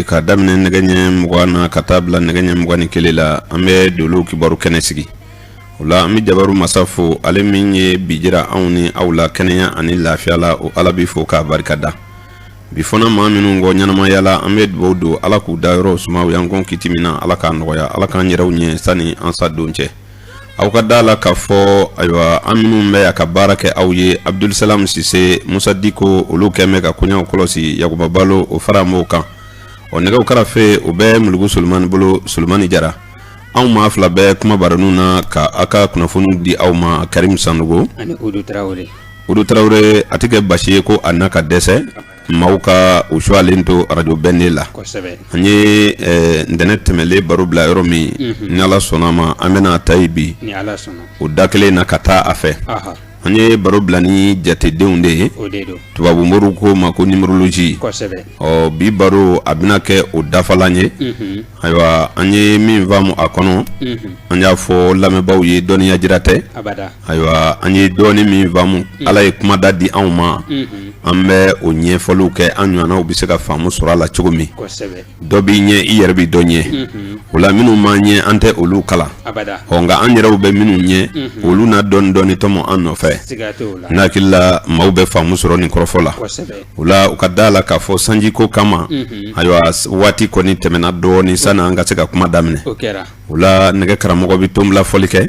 ka daminɛ nɛgɛ ɲɛ 20 na ka taa bila nɛgɛ ɲɛ 21 la an bɛ dolo kibaru kɛnɛ sigi o la an bɛ jabaru masafo ale min ye bijira anw ni aw la kɛnɛya ani lafiya la o ala bi fo k'a barika da bi fana maa minnu ko ɲɛnamaya la an bɛ dugawu don ala k'u da yɔrɔ sumaw yan kon kiti min na ala k'a nɔgɔya ala k'an yɛrɛw ɲɛ sani an sa don cɛ aw ka da la ka fɔ ayiwa an minnu bɛ a ka baara kɛ aw ye Abdul Salam Sise Musa Diko olu kɛmɛ ka koɲaw kɔlɔsi Yakuba Balo o fara m'o kan o nɛgɛw karafe o bɛ Mulugu Sulemani bolo Sulemani Jara anw maa fila bɛ kuma baranu na ka a ka kunnafoni di aw ma Karim Sanogo ani Udu Traoré a tɛ kɛ basi ye ko a n'a ka dɛsɛ maaw ka o suwalen to radio bɛnde la an ye ntɛnɛ tɛmɛlen baro bila yɔrɔ min ni ala sɔnna ma an bɛna ta yi bi o da kelen na ka taa a fɛ an ye baro bila ni jatedenw de ye tubabu mɔriw ko ma ko numérologie bi baro a bɛna kɛ o dafalan ye ayiwa an ye min faamu a kɔnɔ an y'a fɔ lamɛnbaaw ye dɔnniya jira tɛ ayiwa an ye dɔɔni min faamu ala ye kuma da di anw ma an bɛ o ɲɛfɔliw kɛ an ɲɔgɔnnaw bɛ se ka faamu sɔrɔ a la cogo min dɔ b'i ɲɛ i yɛrɛ bɛ dɔ ɲɛ o la minnu m'an ɲɛ an tɛ olu kalan nka an yɛrɛw bɛ minnu ɲɛ olu na dɔɔni dɔɔni tɔmɔ an nɔfɛ n'akili la maaw bɛ faamu sɔrɔ nin kɔrɔfɔ la o la u ka da la k'a fɔ sanjiko kama ayiwa waati kɔni tɛmɛna dɔɔni sani an ka se ka kuma daminɛ o la nɛgɛ karamɔgɔ bɛ tom la fɔli kɛ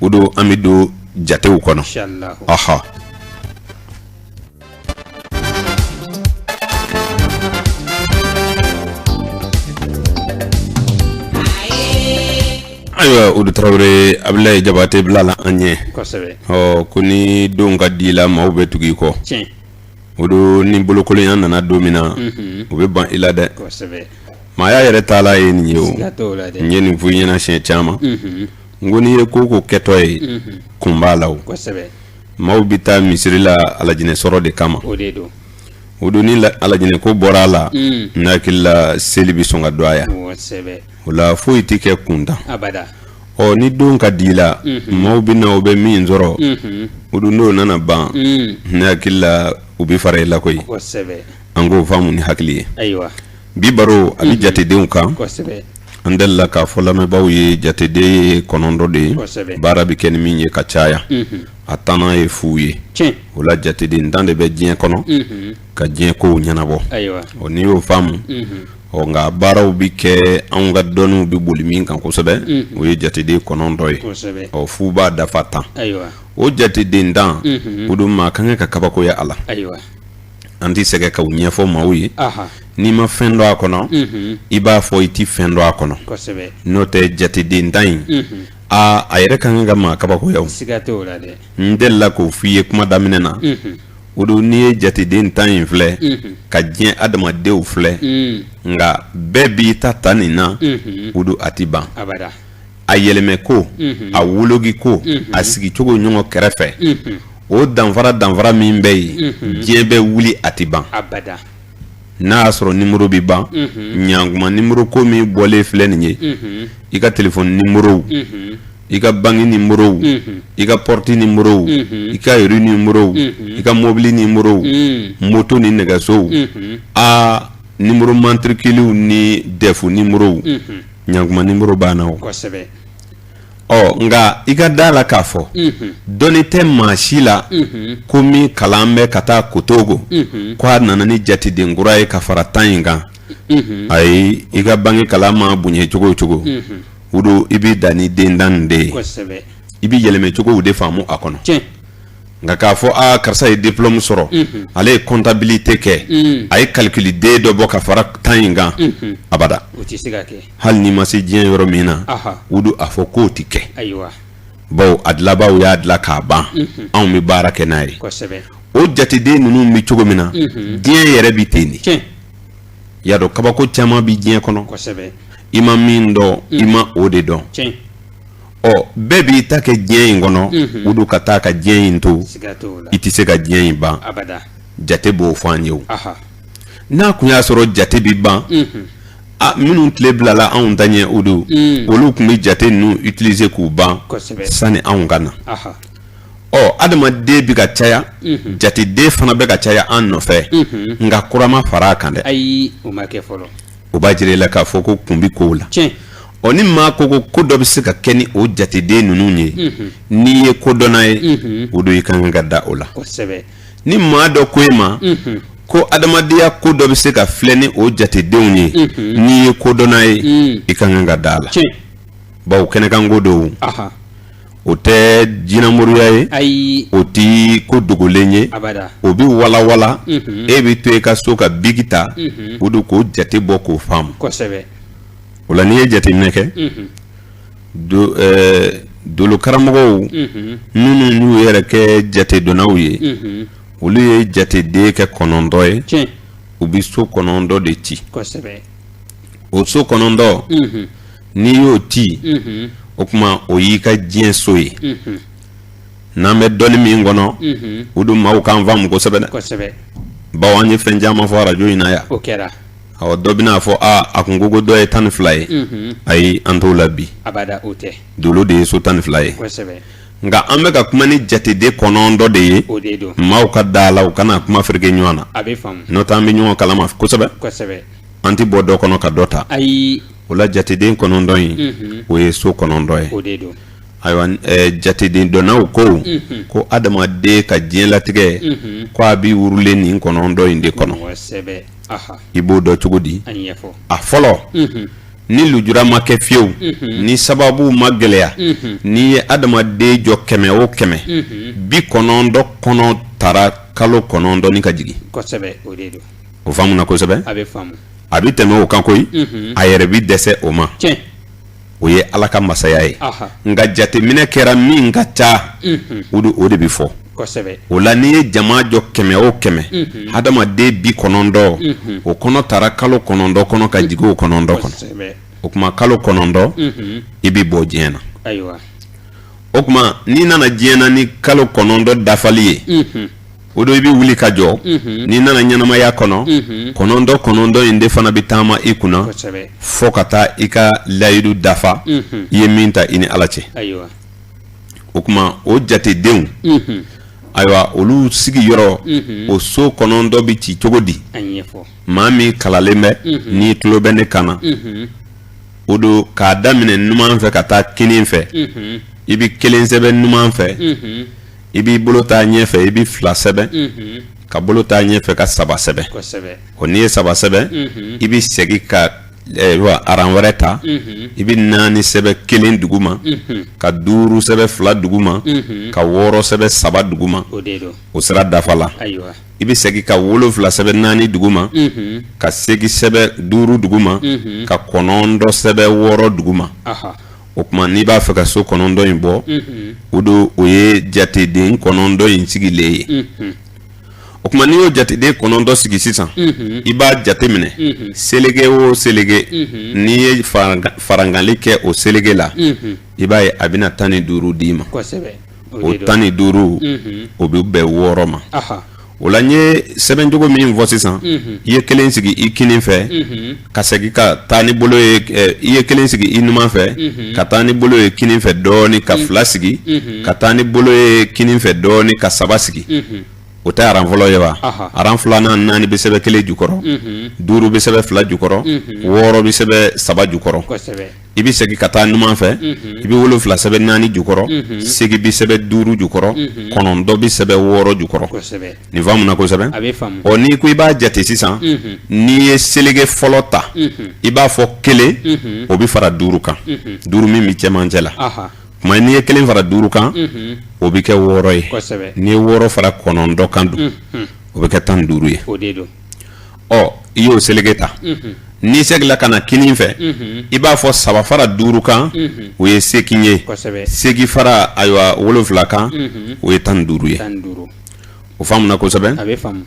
o don an bɛ don jatew kɔnɔ aha ayiwa Udu Traoré Ablaye Jabate bila la an ɲɛ ko ni don ka di la maaw bɛ tugu i kɔ o don ni bolokolenya nana don min na o bɛ ban i la dɛ maaya yɛrɛ taala ye nin ye o n ye nin fɔ i ɲɛna siɲɛ caman n ko n'i ye ko ko kɛtɔ ye kun b'a la o maaw bɛ taa misiri la alajinɛ sɔrɔ de kama o don ni alajinɛ ko bɔra a la n hakili la seli bɛ sɔn ka don a ya o la foyi tɛ kɛ kuntan ni don ka di la maaw bɛ na u bɛ min sɔrɔ o don n'o nana ban n hakili la u bɛ fara i la koyi an k'o faamu ni hakili ye bi baro a bɛ jatedenw kan an delila k'a fɔ lamɛnbaaw ye jateden ye 9 de ye baara bɛ kɛ ni min ye ka caya a tanna ye fu ye o la jateden tan de bɛ diɲɛ kɔnɔ ka diɲɛ kow ɲɛnabɔ n'i y'o faamu nka baaraw bɛ kɛ anw ka dɔnniw bɛ boli min kan kosɛbɛ o ye jateden 9 ye fu b'a dafa 10 o jateden 10 o don maa kan ka kabakoya a la an tɛ sɛgɛ ka o ɲɛfɔ maaw ye n'i ma fɛn dɔ a kɔnɔ i b'a fɔ i tɛ fɛn dɔ a kɔnɔ n'o tɛ jateden 10 in a yɛrɛ kan ka maa kabakoya n delila k'o f'i ye kuma daminɛ na o don n'i ye jateden 10 in filɛ ka diɲɛ adamadenw filɛ nka bɛɛ b'i ta nin na o don a tɛ ban a yɛlɛmɛ ko a wologi ko a sigicogo ɲɔgɔn kɛrɛfɛ o danfara min bɛ yen diɲɛ bɛ wuli a tɛ ban n'a y'a sɔrɔ numéro bɛ ban ɲankuma numéro ko min bɔlen filɛ nin ye i ka téléphone numéro i ka banque numéro i ka porte numéro i ka rue numéro i ka mobile numéro moto ni nɛgɛsow numéro matricule ni def numéro ɲankuma numéro banna o nka i ka da la k'a fɔ dɔnni tɛ maa si la ko min kalan bɛ ka taa Kotogo ko a nana ni jateden kura ye ka fara 10 in kan ayi i ka banque kalan ma bonya cogo o cogo o don i bɛ dan ni den tan nin de ye i bɛ yɛlɛmɛ cogow de faamu a kɔnɔ nka k'a fɔ karisa ye diplôme sɔrɔ ale ye comptabilité kɛ a ye calcul den dɔ bɔ ka fara 10 in kan abada hali n'i ma se diɲɛ yɔrɔ min na o don a fɔ k'o tɛ kɛ bawo a dilanbaaw y'a dilan k'a ban anw bɛ baara kɛ n'a ye o jateden ninnu bɛ cogo min na diɲɛ yɛrɛ bɛ ten de y'a dɔn kabako caman bɛ diɲɛ kɔnɔ i ma min dɔn i ma o de dɔn bɛɛ b'i ta kɛ diɲɛ in kɔnɔ o don ka taa ka diɲɛ in to i tɛ se ka diɲɛ in ban jate b'o fɔ an ye o n'a kun y'a sɔrɔ jate bɛ ban minnu tile bilala anw ta ɲɛ o don olu tun bɛ jate ninnu utiliser k'u ban sani anw ka na adamaden bɛ ka caya jateden fana bɛ ka caya an nɔfɛ nka kura ma fara a kan dɛ ayi o ma kɛ fɔlɔ o b'a jira la k'a fɔ ko kun bi kow la o ni maa ko dɔ bɛ se ka kɛ ni o jateden ninnu ye n'i ye ko dɔnna ye o do i kan ka da o la ni maa dɔ ko e ma ko adamadenya ko dɔ bɛ se ka filɛ ni o jatedenw ye n'i ye ko dɔnna ye i kan ka da a la bawo kɛnɛkanko do o tɛ jinɛmɔriya ye o ti ko dogolen ye o bi walawala e bi to i ka so ka bigi ta o do k'o jate bɔ k'o faamu o la n'i ye jateminɛ kɛ dolo karamɔgɔw minnu y'u yɛrɛ kɛ jate dɔnnaw ye olu ye jateden kɛ 9 ye u bi so 9 de ci o so 9 n'i y'o ci o kuma o y'i ka diɲɛ so ye n'an bɛ dɔnni min kɔnɔ o do maaw k'an faamu kosɛbɛ dɛ bawo an ye fɛn caman fɔ arajo in na yan awɔ dɔ bɛna fɔ a kun ko dɔ ye 12 ye ayi an t'o la bi dolo de ye so 12 ye nka an bɛ ka kuma ni jateden 9 de ye maaw ka da la u kana kuma fereke ɲɔgɔn na n'o tɛ an bɛ ɲɔgɔn kalama kosɛbɛ an ti bɔ dɔ kɔnɔ ka dɔ ta o la jateden 9 in o ye so 9 ye ayiwa jateden dɔnnaw ko adamaden ka diɲɛlatigɛ ko a bi wurulen nin 9 in de kɔnɔ i b'o dɔn cogo di a fɔlɔ ni lujura ma kɛ fiyewu ni sababu ma gɛlɛya n'i ye adamaden jɔ 100 o 100 90 kɔnɔ taara kalo 9 ni ka jigin o faamuna kosɛbɛ a bi tɛmɛ o kan koyi a yɛrɛ bi dɛsɛ o ma o ye Ala ka masaya ye nka jateminɛ kɛra min ka ca o de bi fɔ o la n'i ye jama jɔ 100 o 100 hadamaden 90 o kɔnɔ taara kalo 9 kɔnɔ ka jigin o 9 kɔnɔ o kuma kalo 9 i bi bɔ diɲɛ na o kuma n'i nana diɲɛ na ni kalo 9 dafali ye o do i bi wuli ka jɔ n'i nana ɲɛnamaya kɔnɔ 9 in de fana bi taama i kunna fo ka taa i ka layidu dafa i ye min ta i ni Ala cɛ o kuma o jatedenw ayiwa olu sigi yɔrɔ o so 9 bi ci cogo di maa min kalalen bɛ n'i tulo bɛ ne kana o do k'a daminɛ numan fɛ ka taa kinin fɛ i bi 1 sɛbɛn numan fɛ i b'i bolo ta ɲɛfɛ i bi 2 sɛbɛn ka bolo ta ɲɛfɛ ka 3 sɛbɛn o n'i ye 3 sɛbɛn i bi segin ka aran wɛrɛ ta i bi 4 sɛbɛn 1 duguma ka 5 sɛbɛn 2 duguma ka 6 sɛbɛn 3 duguma o sera dafa la i bi segin ka 7 sɛbɛn 4 duguma ka 8 sɛbɛn 5 duguma ka 9 sɛbɛn 6 duguma o kuma n'i b'a fɛ ka so 9 in bɔ o do o ye jateden 9 in sigilen ye o kuma n'i y'o jateden 9 sigi sisan i b'a jateminɛ selege o selege n'i ye farangali kɛ o selege la i b'a ye a bɛna 15 d'i ma o 15 o bɛ bɛn 6 ma o la n ye sɛbɛncogo min fɔ sisan i ye 1 sigi i kinin fɛ ka segin ka taa ni bolo ye i ye 1 sigi i numan fɛ ka taa ni bolo ye kinin fɛ dɔɔni ka 2 sigi ka taa ni bolo ye kinin fɛ dɔɔni ka 3 sigi o tɛ aran fɔlɔ ye wa aran 2nan 4 bɛ sɛbɛn 1 jukɔrɔ 5 bɛ sɛbɛn 2 jukɔrɔ 6 bɛ sɛbɛn 3 jukɔrɔ i bi segin ka taa numan fɛ i bi 7 sɛbɛn 4 jukɔrɔ 8 bi sɛbɛn 5 jukɔrɔ 9 bi sɛbɛn 6 jukɔrɔ nin faamuna kosɛbɛ ɔ n'i ko i b'a jate sisan n'i ye selege fɔlɔ ta i b'a fɔ 1 o bi fara 5 kan 5 min bi cɛmancɛ la kuma n'i ye 1 fara 5 kan o bi kɛ 6 ye n'i ye 6 fara 9 kan dun o bi kɛ 15 ye ɔ i y'o selege ta n'i segila ka na kinin fɛ i b'a fɔ 3 fara 5 kan o ye 8 ye 8 fara ayiwa 7 kan o ye 15 ye o faamuna kosɛbɛ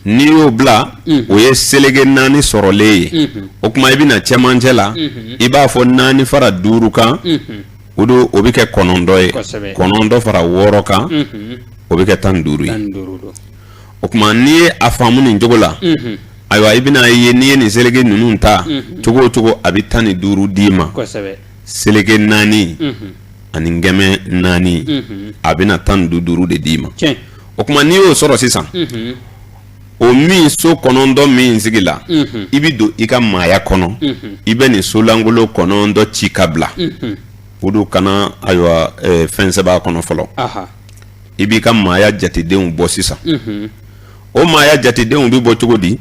n'i y'o bila o ye selege 4 sɔrɔlen ye o kuma i bɛna cɛmancɛ la i b'a fɔ 4 fara 5 kan o do o bi kɛ 9 ye 9 fara 6 kan o bi kɛ 15 ye o kuma n'i ye a faamu nin cogo la ayiwa i bɛna ye n'i ye nin selege ninnu ta cogo o cogo a bi 15 d'i ma selege 4 ani ngɛmɛ 4 a bɛna 15 de d'i ma o kuma n'i y'o sɔrɔ sisan o min so kɔnɔndɔ min sigila i bi don i ka maaya kɔnɔ i bɛ nin so langolo kɔnɔndɔ ci ka bila o do kana ayiwa fɛn sɛbɛn kɔnɔ fɔlɔ i b'i ka maaya jatedenw bɔ sisan o maaya jatedenw bi bɔ cogo di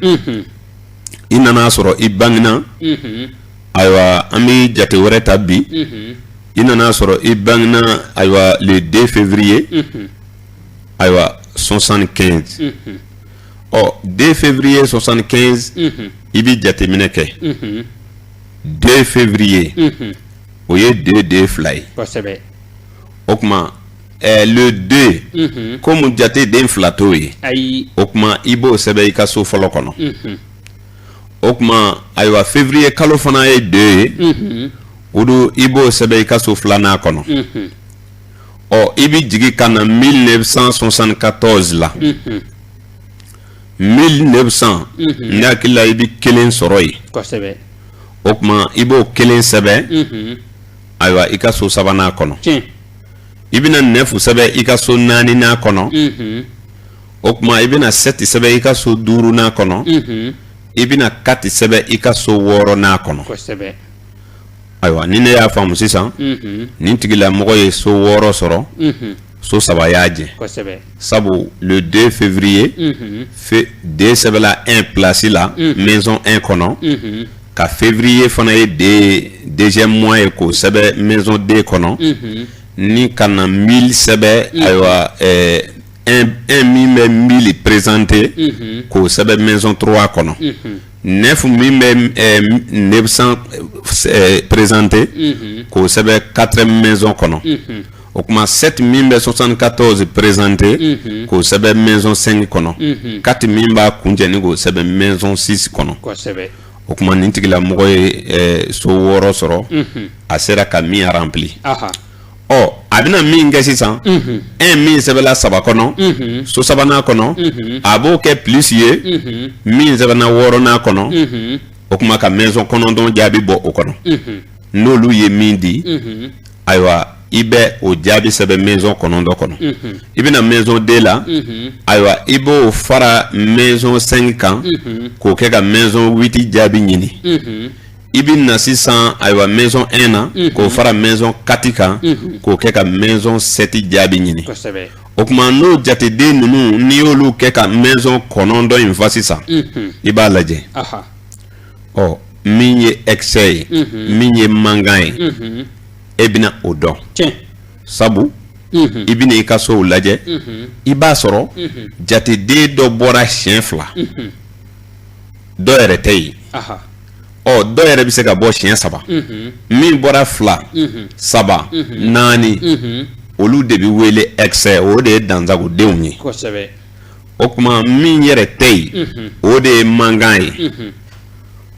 i nana sɔrɔ i bangina ayiwa an bi jate wɛrɛ ta bi i nana sɔrɔ i bangina ayiwa le 2 février ayiwa 75 2 février 75 i bi jateminɛ kɛ 2 février o ye 2 fila ye o kuma le 2 comme jate den fila t'o ye o kuma i b'o sɛbɛn i ka so fɔlɔ kɔnɔ o kuma ayiwa février kalo fana ye 2 ye o do i b'o sɛbɛn i ka so filanan kɔnɔ i bi jigi ka na 1974 la 1900 ne hakili la i bi kelen sɔrɔ ye o kuma i b'o kelen sɛbɛn ayiwa i ka so sabanan kɔnɔ i bɛna 9 sɛbɛn i ka so naaninan kɔnɔ o kuma i bɛna 7 sɛbɛn i ka so duurunan kɔnɔ i bɛna 4 sɛbɛn i ka so wɔɔrɔnan kɔnɔ ayiwa ni ne y'a faamu sisan nin tigilamɔgɔ ye so 6 sɔrɔ so 3 y'a jɛ sabu le 2 février 2 sɛbɛnla 1 place la maison 1 kɔnɔ ka février fana ye deuxième mois ye k'o sɛbɛn maison 2 kɔnɔ ni ka na 1000 sɛbɛn ayiwa un min bɛ 1000 présenté k'o sɛbɛn maison 3 kɔnɔ 9 min bɛ 900 présenté k'o sɛbɛn 4 maison kɔnɔ o kuma 7 min bɛ 74 présenté k'o sɛbɛn maison 5 kɔnɔ 4 min b'a kuncɛ ni k'o sɛbɛn maison 6 kɔnɔ o kuma nin tigilamɔgɔ ye so 6 sɔrɔ a sera ka min rempli a bɛna min kɛ sisan min sɛbɛnla 3 kɔnɔ so sabanan kɔnɔ a b'o kɛ plus ye min sɛbɛnna 6nan kɔnɔ o kuma ka maison 9 jaabi bɔ o kɔnɔ n'olu ye min di ayiwa i bɛ o jaabi sɛbɛn maison 9 kɔnɔ i bɛna maison 2 la ayiwa i b'o fara maison 5 kan k'o kɛ ka maison 8 jaabi ɲini i bi na sisan ayiwa maison 1 na k'o fara maison 4 kan k'o kɛ ka maison 7 jaabi ɲini o kuma n'o jateden ninnu n'i y'olu kɛ ka maison 9 in fa sisan i b'a lajɛ min ye excès ye min ye mankan ye e bɛna o dɔn sabu i bɛna i ka sow lajɛ i b'a sɔrɔ jateden dɔ bɔra siɲɛ 2 dɔ yɛrɛ tɛ yen dɔ yɛrɛ bɛ se ka bɔ siɲɛ 3 min bɔra 2 3 4 olu de bɛ wele excès o de ye dansagodenw ye o kuma min yɛrɛ tɛ yen o de ye mankan ye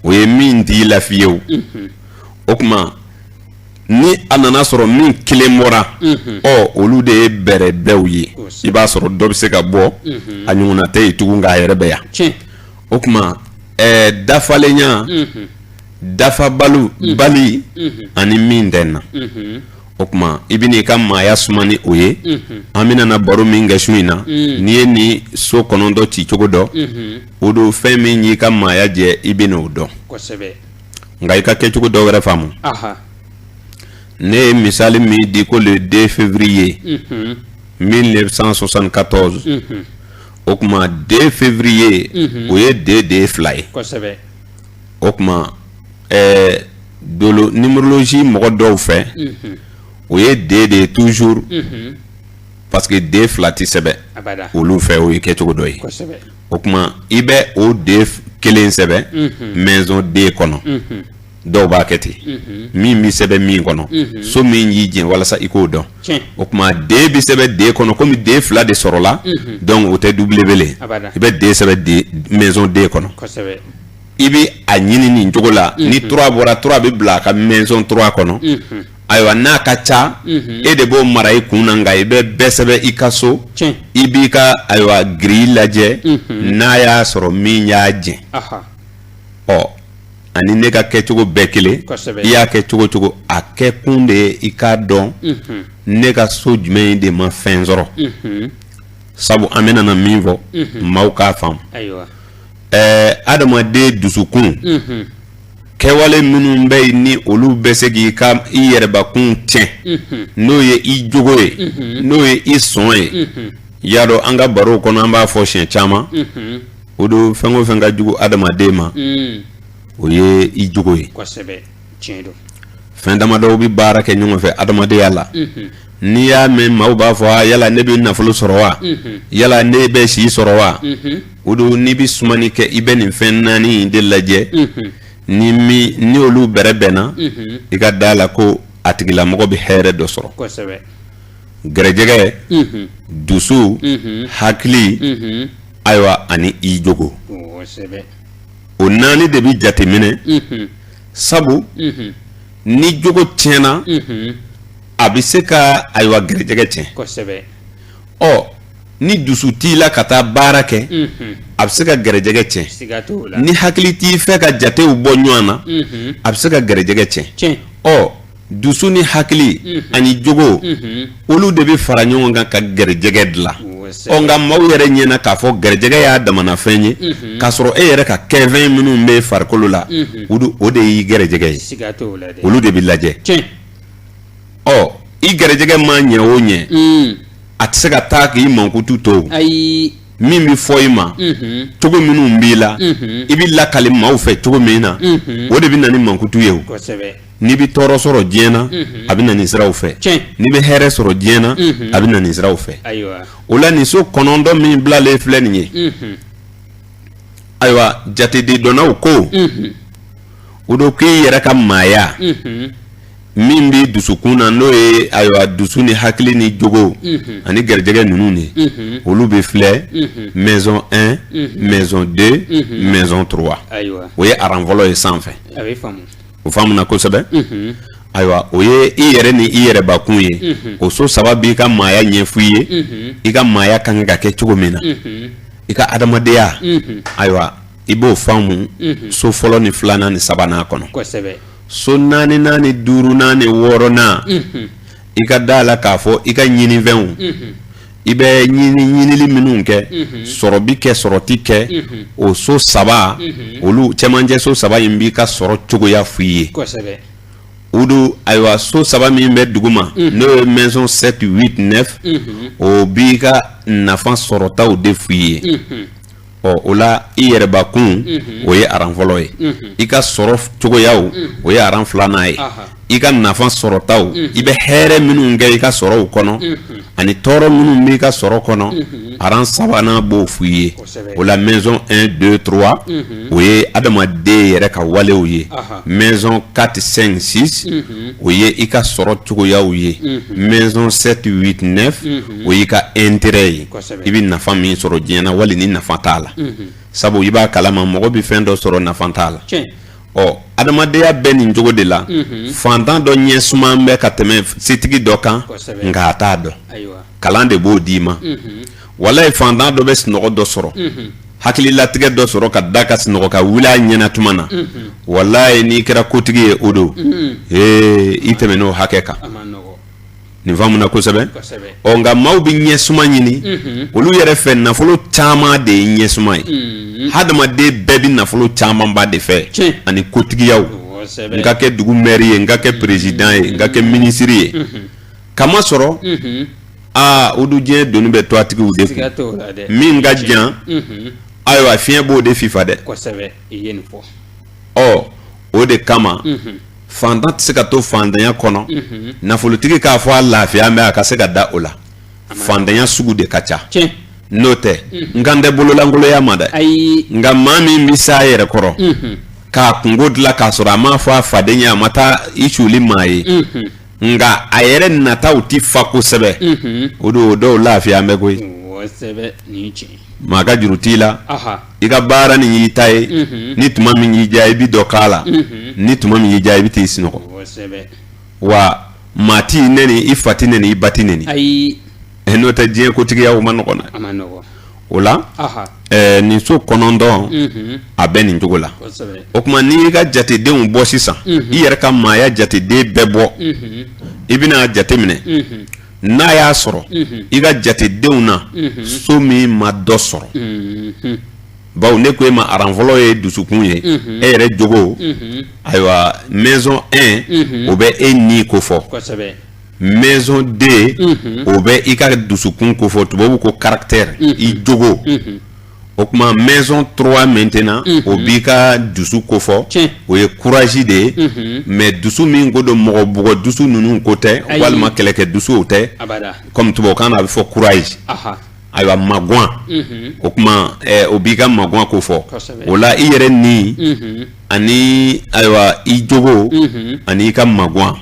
o ye min t'i lafiye o kuma ni a nana sɔrɔ min kelen bɔra olu de ye bɛrɛbɛw ye i b'a sɔrɔ dɔ bɛ se ka bɔ a ɲɔgɔnna tɛ yen tugun k'a yɛrɛ bɛ yan o kuma dafalenya dafabali ani min tɛ na o kuma i bɛ n'i ka maaya suma ni o ye an bɛna na baro min kɛ su in na n'i ye nin so 9 ci cogo dɔn o do fɛn min y'i ka maaya jɛ i bɛ n'o dɔn nka i ka kɛcogo dɔ wɛrɛ faamu ne ye misali min di ko le 2 février 1974 o kuma 2 février o ye de fila ye o kuma dolo numérologie mɔgɔ dɔw fɛ o ye de toujours parce que de fila ti sɛbɛn olu fɛ o ye kɛcogo dɔ ye o kuma i bɛ o de kelen sɛbɛn maison 2 kɔnɔ dɔw b'a kɛ ten min bi sɛbɛn min kɔnɔ so min y'i jɛn walasa i k'o dɔn o kuma de bi sɛbɛn de kɔnɔ komi de fila de sɔrɔla donc o tɛ W i bɛ de sɛbɛn maison 2 kɔnɔ i bi a ɲini nin cogo la ni 3 bɔra 3 bɛ bila a ka maison 3 kɔnɔ ayiwa n'a ka ca e de b'o mara i kun na nka i bɛ bɛɛ sɛbɛn i ka so i b'i ka ayiwa grille lajɛ n'a y'a sɔrɔ min y'a jɛn ani ne ka kɛcogo bɛɛ kelen i y'a kɛ cogo cogo a kɛ kun de ye i k'a dɔn ne ka so jumɛn de ma fɛn sɔrɔ sabu amena na min fɔ maaw k'a faamu adamaden dusukun kɛwale minnu bɛ yen ni olu bɛ se k'i ka i yɛrɛbakun tiɲɛ n'o ye i jogo ye n'o ye i sɔn ye y'a dɔn an ka barow kɔnɔ an b'a fɔ siɲɛ caman o don fɛn o fɛn ka jugu adamaden ma o ye i jogo ye fɛn damadɔw bɛ baara kɛ ɲɔgɔn fɛ adamadenya la n'i y'a mɛn maaw b'a fɔ yala ne bɛ nafolo sɔrɔ wa yala ne bɛ si sɔrɔ wa o don n'i bɛ sumani kɛ i bɛ nin fɛn naani in de lajɛ ni olu bɛrɛ bɛnna i ka da la ko a tigilamɔgɔ bɛ hɛrɛ dɔ sɔrɔ gɛrɛjɛgɛ dusu hakili ayiwa ani i jogo o naani de bɛ jateminɛ sabu ni jogo tiɲɛna a bɛ se ka ayiwa gɛrɛjɛgɛ tiɲɛ ni dusu t'i la ka taa baara kɛ a bɛ se ka gɛrɛjɛgɛ tiɲɛ ni hakili t'i fɛ ka jatew bɔ ɲɔgɔn na a bɛ se ka gɛrɛjɛgɛ tiɲɛ dusu ni hakili ani jogo olu de bɛ fara ɲɔgɔn kan ka gɛrɛjɛgɛ dilan nka maaw yɛrɛ ɲɛna k'a fɔ gɛrɛjɛgɛ y'a damana fɛn ye k'a sɔrɔ e yɛrɛ ka kɛfɛn minnu bɛ farikolo la o de y'i gɛrɛjɛgɛ ye olu de bɛ lajɛ i gɛrɛjɛgɛ ma ɲɛ o ɲɛ a tɛ se ka taa k'i mankutu to min bɛ fɔ i ma cogo minnu b'i la i bɛ lakali maaw fɛ cogo min na o de bɛ na ni mankutu ye o n'i bɛ tɔɔrɔ sɔrɔ diɲɛ na a bɛ na nin siraw fɛ n'i bɛ hɛrɛ sɔrɔ diɲɛ na a bɛ na nin siraw fɛ o la nin so kɔnɔntɔn min bilalen filɛ nin ye ayiwa jateden dɔnnaw ko o don k'i yɛrɛ ka maaya min bɛ dusukun na n'o ye ayiwa dusu ni hakili ni jogo ani gɛrɛjɛgɛ ninnu ni olu bɛ filɛ maison 1 maison 2 maison 3 o ye aran fɔlɔ ye sanfɛ o faamuna kosɛbɛ ayiwa o ye i yɛrɛ ni i yɛrɛbakun ye o so saba b'i ka maaya ɲɛf'i ye i ka maaya kan ka kɛ cogo min na i ka adamadenya ayiwa i b'o faamu so fɔlɔ ni filanan ni sabanan kɔnɔ so naani naani duuru naani wɔɔrɔnan i ka da la k'a fɔ i ka ɲinifɛnw i bɛ ɲinili minnu kɛ sɔrɔ bi kɛ sɔrɔ ti kɛ o so saba olu cɛmancɛ so saba in b'i ka sɔrɔ cogoya f'i ye o don ayiwa so saba min bɛ duguma n'o ye maison 7 8 9 o b'i ka nafa sɔrɔtaw de f'i ye o la i yɛrɛbakun o ye aran fɔlɔ ye i ka sɔrɔ cogoyaw o ye aran filanan ye i ka nafa sɔrɔtaw i bɛ hɛrɛ minnu kɛ i ka sɔrɔw kɔnɔ ani tɔɔrɔ minnu b'i ka sɔrɔ kɔnɔ aran sabanan b'o f'i ye o la maison 1 2 3 o ye adamaden yɛrɛ ka walew ye maison 4 5 6 o ye i ka sɔrɔ cogoyaw ye maison 7 8 9 o y'i ka intérêt ye i bɛ nafa min sɔrɔ diɲɛ na wali ni nafa t'a la sabu i b'a kalama mɔgɔ bɛ fɛn dɔ sɔrɔ nafa t'a la adamadenya bɛ nin cogo de la fantan dɔ ɲɛ suma bɛ ka tɛmɛ setigi dɔ kan nka a t'a dɔn kalan de b'o d'i ma walayi fantan dɔ bɛ sunɔgɔ dɔ sɔrɔ hakililatigɛ dɔ sɔrɔ ka da ka sunɔgɔ ka wuli a ɲɛna tuma na walayi n'i kɛra kotigi ye o don i tɛmɛn'o hakɛ kan nin faamuna kosɛbɛ nka maaw bɛ ɲɛsuma ɲini olu yɛrɛ fɛ nafolo caman de ye ɲɛsuma ye hadamaden bɛɛ bɛ nafolo camanba de fɛ ani kotigiyaw n ka kɛ dugu mɛri ye n ka kɛ perezidan ye n ka kɛ minisiri ye kama sɔrɔ o dun diɲɛ doni bɛ to a tigiw de kun min ka jan ayiwa fiɲɛ b'o de fifa dɛ o de kama fantan tɛ se ka to fantanya kɔnɔ nafolotigi k'a fɔ a lafiya mɛ a ka se ka da o la fantanya sugu de ka ca n'o tɛ n kan tɛ bololankoloya ma dɛ nka maa min bɛ s'a yɛrɛ kɔrɔ k'a kungo dilan k'a sɔrɔ a m'a fɔ a faden ye a ma taa i suuli maa ye nka a yɛrɛ nataw ti fa kosɛbɛ o don o dɔw lafiya mɛ koyi maa ka juru t'i la i ka baara nin y'i ta ye ni tuma min y'i diya i bɛ dɔ k'a la ni tuma min y'i diya i bɛ t'i sunɔgɔ wa maa t'i nɛni i fa t'i nɛni i ba t'i nɛni n'o tɛ diɲɛ kotigiya o ma nɔgɔn dɛ o la nin so kɔnɔntɔn a bɛ nin cogo la o tuma n'i y'i ka jatedenw bɔ sisan i yɛrɛ ka maaya jateden bɛɛ bɔ i bɛna jateminɛ n'a y'a sɔrɔ i ka jatedenw na so min ma dɔ sɔrɔ bawo ne ko e ma aran fɔlɔ ye dusukun ye e yɛrɛ jogo ayiwa maison 1 o bɛ e ni ko fɔ maison 2 o bɛ i ka dusukun ko fɔ tubabu ko caractère i jogo o kuma maison 3 maintenant o b'i ka dusu ko fɔ o ye courage de ye mais dusu min ko do mɔgɔ bugɔ dusu ninnu ko tɛ walima kɛlɛkɛ dusu o tɛ comme tubabukan na a bɛ fɔ courage ayiwa magwan o kuma o b'i ka magwan ko fɔ o la i yɛrɛ ni ani ayiwa i jogo ani i ka magwan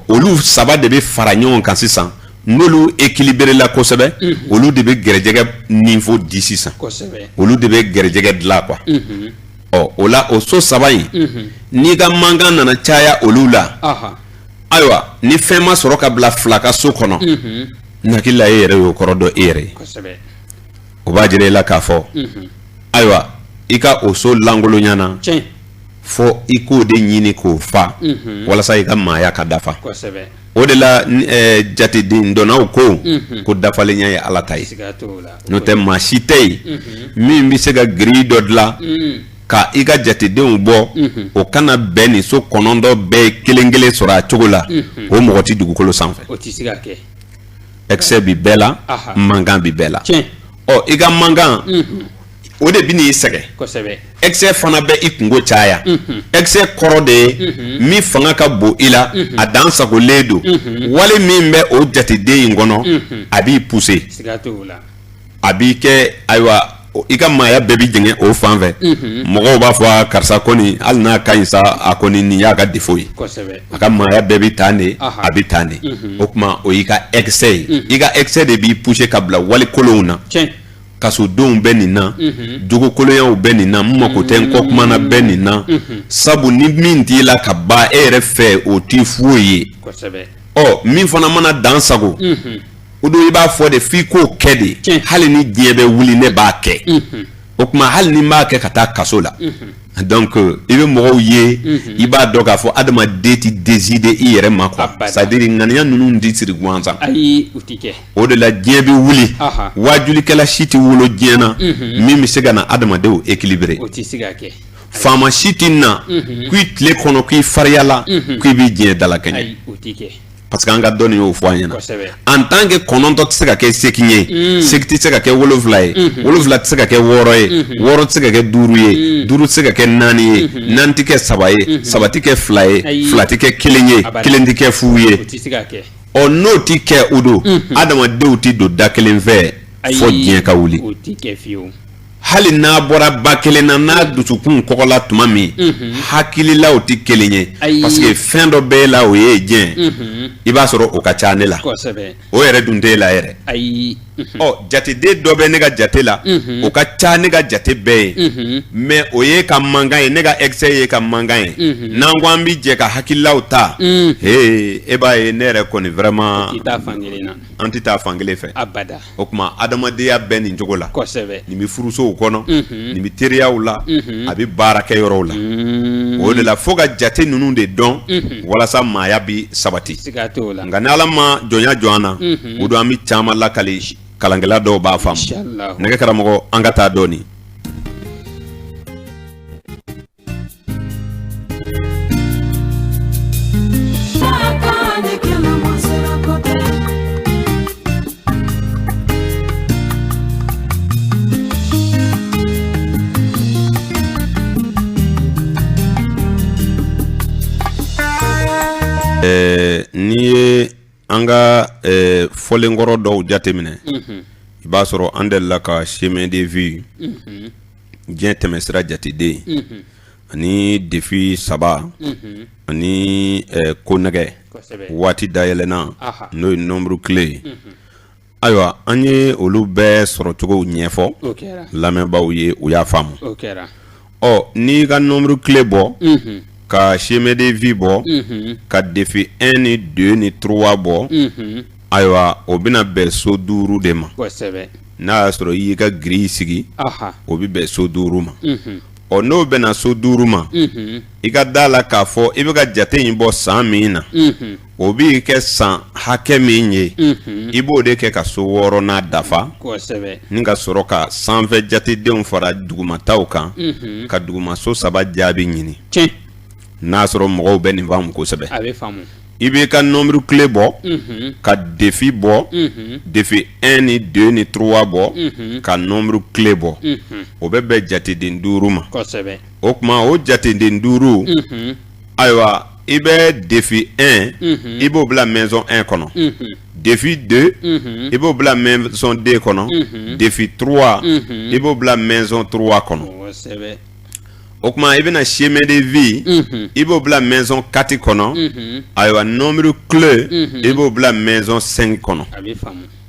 olu saba de bɛ fara ɲɔgɔn kan sisan n'olu équilibré la kosɛbɛ olu de bɛ gɛrɛjɛgɛ niveau di sisan olu de bɛ gɛrɛjɛgɛ dilan quoi o la o so saba in n'i ka mankan nana caya olu la ayiwa ni fɛn ma sɔrɔ ka bila fila ka so kɔnɔ nakila e yɛrɛ y'o kɔrɔ dɔn e yɛrɛ ye o b'a jira i la k'a fɔ ayiwa i ka o so langolo ɲana fo i k'o de ɲini k'o fa walasa i ka maaya ka dafa o de la jateden dɔnnaw ko dafalenya ye Ala ta ye n'o tɛ maa si tɛ yen min bɛ se ka giri dɔ dilan ka i ka jatedenw bɔ o kana bɛn ni so kɔnɔntɔn bɛɛ ye kelen kelen sɔrɔ a cogo la o mɔgɔ tɛ dugukolo sanfɛ excès bi bɛɛ la mankan bi bɛɛ la i ka mankan o de bɛ n'i sɛgɛn excès fana bɛ i kungo caya excès kɔrɔ de ye min fanga ka bon i la a dan sagolen don wali min bɛ o jateden in kɔnɔ a b'i pousser a b'i kɛ ayiwa i ka maaya bɛɛ bi jɛngɛ o fan fɛ mɔgɔw b'a fɔ karisa kɔni hali n'a ka ɲi sa a kɔni nin y'a ka défaut ye a ka maaya bɛɛ bi tan de a bi tan de o kuma o y'i ka excès ye i ka excès de b'i pousser ka bila wali kolonw na kasodenw bɛ nin na jogokoloyaw bɛ nin na mun mako tɛ n kɔ kuma na bɛ nin na sabu ni min t'i la ka ban e yɛrɛ fɛ o t'i foyi ye min fana mana dan sago o don i b'a fɔ de f'i k'o kɛ de hali ni diɲɛ bɛ wuli ne b'a kɛ o kuma hali ni n b'a kɛ ka taa kaso la donc i bɛ mɔgɔw ye i b'a dɔn k'a fɔ adamaden tɛ décider i yɛrɛ ma quoi c'est à dire ŋaniya ninnu tɛ siri gansan o de la diɲɛ bɛ wuli wajulikɛla si tɛ wolo diɲɛ na min bɛ se ka na adamadenw équilibrer faama si tɛ na k'i tile kɔnɔ k'i fariya la k'i b'i diɲɛ dalakɛɲɛ parce que an ka dɔnni y'o fɔ an ɲɛna en tant que kɔnɔntɔn tɛ se ka kɛ seegin ye seegin tɛ se ka kɛ wolonfila ye wolonfila tɛ se ka kɛ wɔɔrɔ ye wɔɔrɔ tɛ se ka kɛ duuru ye duuru tɛ se ka kɛ naani ye naani tɛ kɛ saba ye saba tɛ kɛ fila ye fila tɛ kɛ kelen ye kelen tɛ kɛ fu ye n'o tɛ kɛ o don adamadenw tɛ don da kelen fɛ fo diɲɛ ka wuli hali n'a bɔra ba kelen na n'a dusukun kɔgɔla tuma min hakililaw tɛ kelen ye parce que fɛn dɔ bɛ la o ye diɲɛ i b'a sɔrɔ o ka ca ne la o yɛrɛ dun tɛ e la yɛrɛ jateden dɔ bɛ ne ka jate la o ka ca ne ka jate bɛɛ ye mais o ye ka mankan ye ne ka excès ye ka mankan ye n'an ko an bɛ jɛ ka hakililaw ta e b'a ye ne yɛrɛ kɔni vraiment an tɛ taa fan kelen fɛ o kuma adamadenya bɛ nin cogo la nin bɛ furusow kɔnɔ nin bɛ teriyaw la a bɛ baara kɛ yɔrɔw la o de la fo ka jate ninnu de dɔn walasa maaya bi sabati nka ni Ala ma jɔnya jɔ an na o don an bɛ caman lakali kalankɛla dɔw b'a faamu nɛgɛ karamɔgɔ an ka taa dɔɔni. N'i ye an ka fɔlenkɔrɔ dɔw jateminɛ i b'a sɔrɔ an delila ka chemin de vie diɲɛ tɛmɛsira jateden ani défi 3 ani konɛgɛ waati dayɛlɛnna n'o ye nombre clé ayiwa an ye olu bɛɛ sɔrɔ cogo ɲɛfɔ lamɛnbaaw ye u y'a faamu n'i ka nombre clé bɔ ka chemin de vie bɔ ka défi 1 ni 2 ni 3 bɔ ayiwa o bɛna bɛn so 5 de ma n'a y'a sɔrɔ i y'i ka grille sigi o bɛ bɛn so 5 ma o no bena so duruma i ka dala k'a fɔ i bɛ ka jate in bɔ san min na o b'i kɛ san hakɛ min ye i b'o de kɛ ka so 6 n'a dafa ni ka sɔrɔ ka sanfɛ jatedenw fara dugumataw kan ka dugumaso 3 jaabi ɲini n'a sɔrɔ mɔgɔw bɛ nin faamu kosɛbɛ i b'i ka nombre clé bɔ ka défi bɔ défi 1 ni 2 ni 3 bɔ ka nombre clé bɔ o bɛ bɛn jateden 5 ma o kuma o jateden 5 ayiwa i bɛ défi 1 i b'o bila maison 1 kɔnɔ défi 2 i b'o bila maison 2 kɔnɔ défi 3 i b'o bila maison 3 kɔnɔ o kuma i bɛna chemin de vie i b'o bila maison 4 kɔnɔ ayiwa nombre clé i b'o bila maison 5 kɔnɔ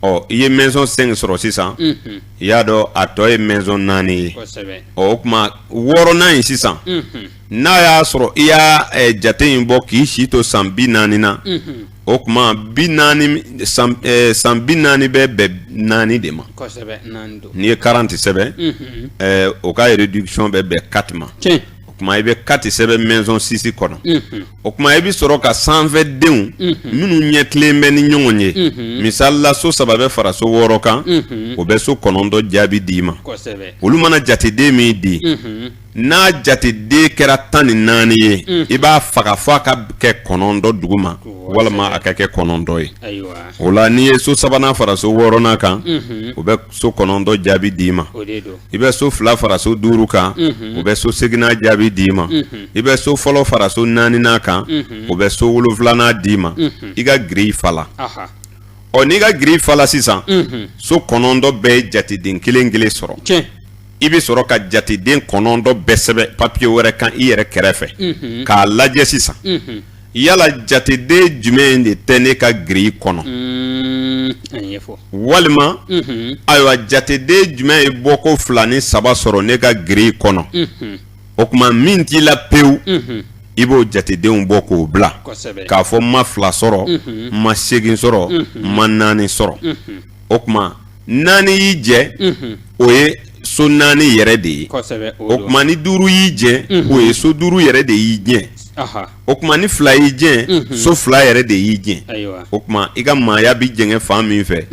ɔ i ye maison 5 sɔrɔ sisan i y'a dɔn a tɔ ye maison 4 ye o kuma 6nan in sisan n'a y'a sɔrɔ i y'a jate in bɔ k'i si to san 40 na o kuma 40 san 40 bɛ bɛn 4 de ma n'i ye 40 sɛbɛn o ka réduction bɛ bɛn 4 ma o kuma i bɛ 4 sɛbɛn maison 6 kɔnɔ o kuma i bɛ sɔrɔ ka sanfɛdenw minnu ɲɛtilen bɛ ni ɲɔgɔn ye misali la so 3 bɛ fara so 6 kan o bɛ so 9 jaabi d'i ma olu mana jateden min di n'a jateden kɛra 14 ye i b'a faga fɔ a ka kɛ 9 duguma walima a ka kɛ 9 ye o la n'i ye so 3nan fara so 6nan kan o bɛ so 9 jaabi d'i ma i bɛ so 2 fara so 5 kan o bɛ so 8nan jaabi d'i ma i bɛ so fɔlɔ fara so 4nan kan o bɛ so 7nan d'i ma i ka grille fala ɔ n'i ka grille fala sisan so 9 bɛɛ ye jateden kelen sɔrɔ i bɛ sɔrɔ ka jateden 9 bɛɛ sɛbɛn papier wɛrɛ kan i yɛrɛ kɛrɛfɛ k'a lajɛ sisan yala jateden jumɛn de tɛ ne ka grille kɔnɔ walima ayiwa jateden jumɛn ye bɔko 2 ni 3 sɔrɔ ne ka grille kɔnɔ o kuma min t'i la pewu i b'o jatedenw bɔ k'o bila k'a fɔ ma 2 sɔrɔ ma 8 sɔrɔ ma 4 sɔrɔ o kuma 4 y'i jɛ o ye so 4 yɛrɛ de ye o kuma ni 5 y'i jɛ o ye so 5 yɛrɛ de y'i jɛ o kuma ni 2 y'i jɛ so 2 yɛrɛ de y'i jɛ o kuma i ka maaya bi jɛngɛ fan min fɛ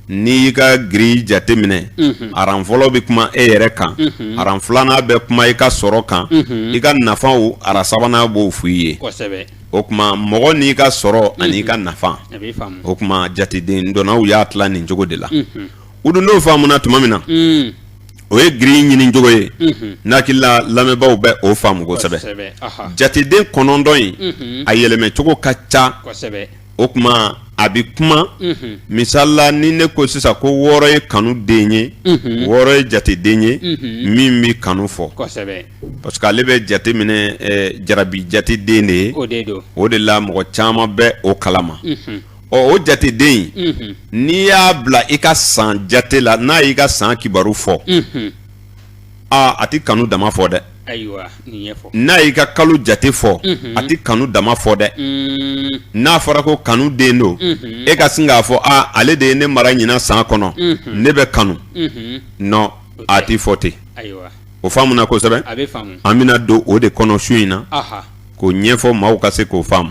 n'i ka grille jate minɛ aran fɔlɔ bɛ kuma e yɛrɛ kan aran 2nan bɛ kuma i ka sɔrɔ kan i ka nafaw ara 3nan b'o f'i ye o kuma mɔgɔ n'i ka sɔrɔ ani i ka nafa o kuma jateden dɔnnaw y'a tila nin cogo de la u dun n'o faamuna tuma min na o ye grille ɲini cogo ye n'akila lamɛnbaaw bɛ o faamu kosɛbɛ jateden 9 in a yɛlɛmɛ cogo ka ca o kuma a bi kuma misala ni ne ko sisan ko 6 ye kanu den ye 6 ye jateden ye min bi kanu fɔ parce que ale bɛ jate minɛ jarabi jateden de ye o de la mɔgɔ caman bɛ o kalama o jateden n'i y'a bila i ka san jate la n'a y'i ka san kibaru fɔ a ti kanu dama fɔ dɛ n'a y'i ka kalo jate fɔ a ti kanu dama fɔ dɛ n'a fɔra ko kanu den don e ka sin k'a fɔ ale de ye ne mara ɲina san kɔnɔ ne bɛ kanu non a ti fɔ ten o faamuna kosɛbɛ an bɛna don o de kɔnɔ su in na k'o ɲɛfɔ maaw ka se k'o faamu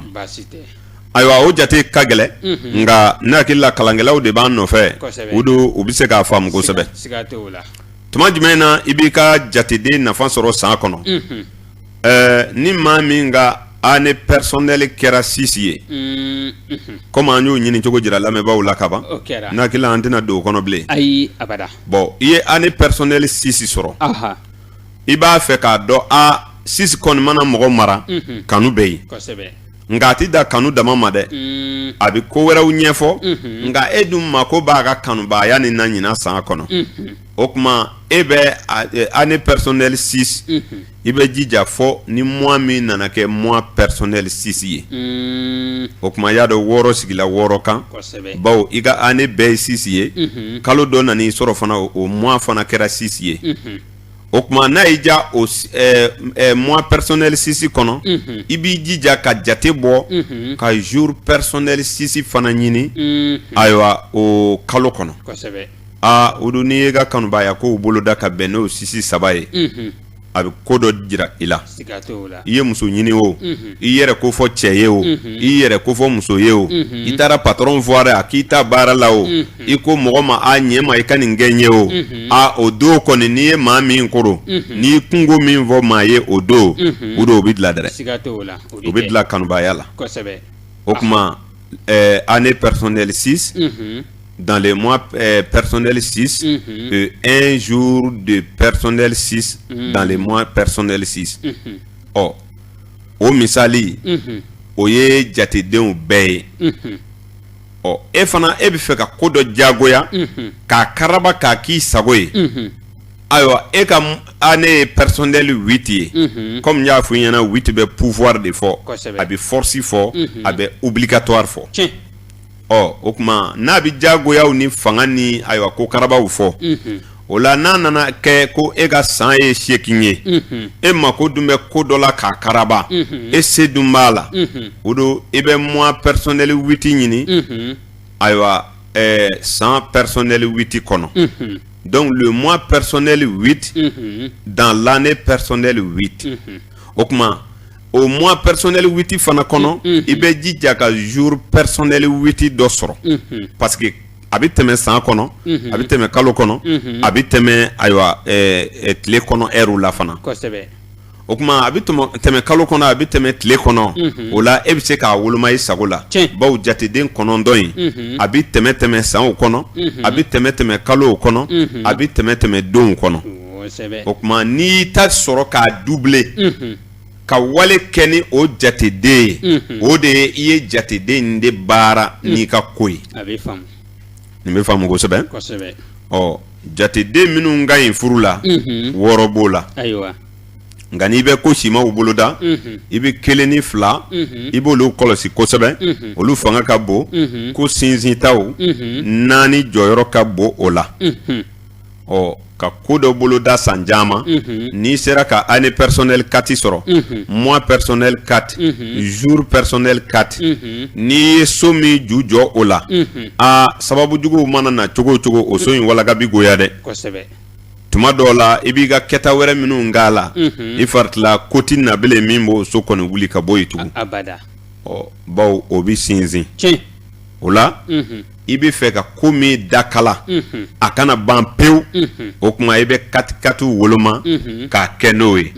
ayiwa o jate ka gɛlɛ nka ne hakili la kalankɛlaw de b'an nɔfɛ u bɛ se k'a faamu kosɛbɛ tuma jumɛn na i b'i ka jateden nafa sɔrɔ san kɔnɔ ni maa min ka année personnelle kɛra 6 ye komi an y'o ɲini cogo jira lamɛnbaaw la ka ban ne hakili la an tɛna don o kɔnɔ bilen bon i ye année personnelle 6 sɔrɔ i b'a fɛ k'a dɔn 6 kɔni mana mɔgɔ mara kanu bɛ yen nka a ti da kanu dama ma dɛ a bɛ ko wɛrɛw ɲɛfɔ nka e dun mako b'a ka kanubaaya ni na ɲina san kɔnɔ o kuma e bɛ année personnelle 6 i bɛ jija fɔ ni mois min nana kɛ mois personnel 6 ye o kuma y'a dɔn 6 sigila 6 kan bawo i ka année bɛɛ ye 6 ye kalo dɔ nan'i sɔrɔ fana o mois fana kɛra 6 ye o kuma n'a y'i ja o mois personnel 6 kɔnɔ i b'i jija ka jate bɔ ka jour personnel 6 fana ɲini ayiwa o kalo kɔnɔ o dun n'i ye ka kanubaaya kow boloda ka bɛn n'o 6 saba ye a bɛ ko dɔ jira i la i ye muso ɲini o i yɛrɛ ko fɔ cɛ ye o i yɛrɛ ko fɔ muso ye o i taara patron fɔ a k'i ta baara la o i ko mɔgɔ ma a ɲɛ ma i ka nin kɛ ɲɛ o o don kɔni n'i ye maa min koro n'i kungo min fɔ maa ye o don o don o bɛ dilan dɛ o bɛ dilan kanubaya la o tuma année personnelle 6 dans les mois personnels 6 et un jour de personnel 6 dans les mois personnels 6 o misali o ye jatedenw bɛɛ ye e fana e bɛ fɛ ka ko dɔ jagoya k'a karaba k'a k'i sago ye ayiwa e ka année personnelle 8 ye comme n y'a fɔ i ɲɛna 8 bɛ pouvoir de fɔ a bɛ force fɔ a bɛ obligatoire fɔ o kuma n'a bɛ jagoyaw ni fanga ni ayiwa ko karabaw fɔ o la n'a nana kɛ ko e ka san ye 8 ye e mako dun bɛ ko dɔ la k'a karaba e se dun b'a la o don e bɛ mois personnel 8 ɲini ayiwa san personnel 8 kɔnɔ donc le mois personnel 8 dans l'année personnelle 8 o kuma au mois personnel 8 fana kɔnɔ i bɛ jija ka jour personnel 8 dɔ sɔrɔ parce que a bɛ tɛmɛ san kɔnɔ a bɛ tɛmɛ kalo kɔnɔ a bɛ tɛmɛ ayiwa tile kɔnɔ heure la fana o kuma a bɛ tɛmɛ kalo kɔnɔ a bɛ tɛmɛ tile kɔnɔ o la e bɛ se k'a woloma i sago la bawo jateden 9 in a bɛ tɛmɛ sanw kɔnɔ a bɛ tɛmɛ kalow kɔnɔ a bɛ tɛmɛ donw kɔnɔ o kuma n'i ta sɔrɔ k'a doubler ka wale kɛ ni o jateden ye o de ye i ye jateden de baara n'i ka ko ye nin bɛ faamu kosɛbɛ jateden minnu ka ɲi furu la 6 b'o la nka n'i bɛ ko simaw boloda i bɛ 1 ni 2 i b'olu kɔlɔsi kosɛbɛ olu fanga ka bon ko sinsintaw 4 jɔyɔrɔ ka bon o la ka ko dɔ boloda san caman n'i sera ka année personnelle 4 sɔrɔ mois personnel 4 jour personnel 4 n'i ye so min ju jɔ o la sababu juguw mana na cogo o cogo o so in walaka bi goya dɛ tuma dɔw la i b'i ka kɛta wɛrɛ minnu k'a la i faritila koti nabele min b'o so kɔni wuli ka bɔ yen tugun bawo o bɛ sinsin o la i bɛ fɛ ka ko min dakala a kana ban pewu o kuma i bɛ kati woloma k'a kɛ n'o ye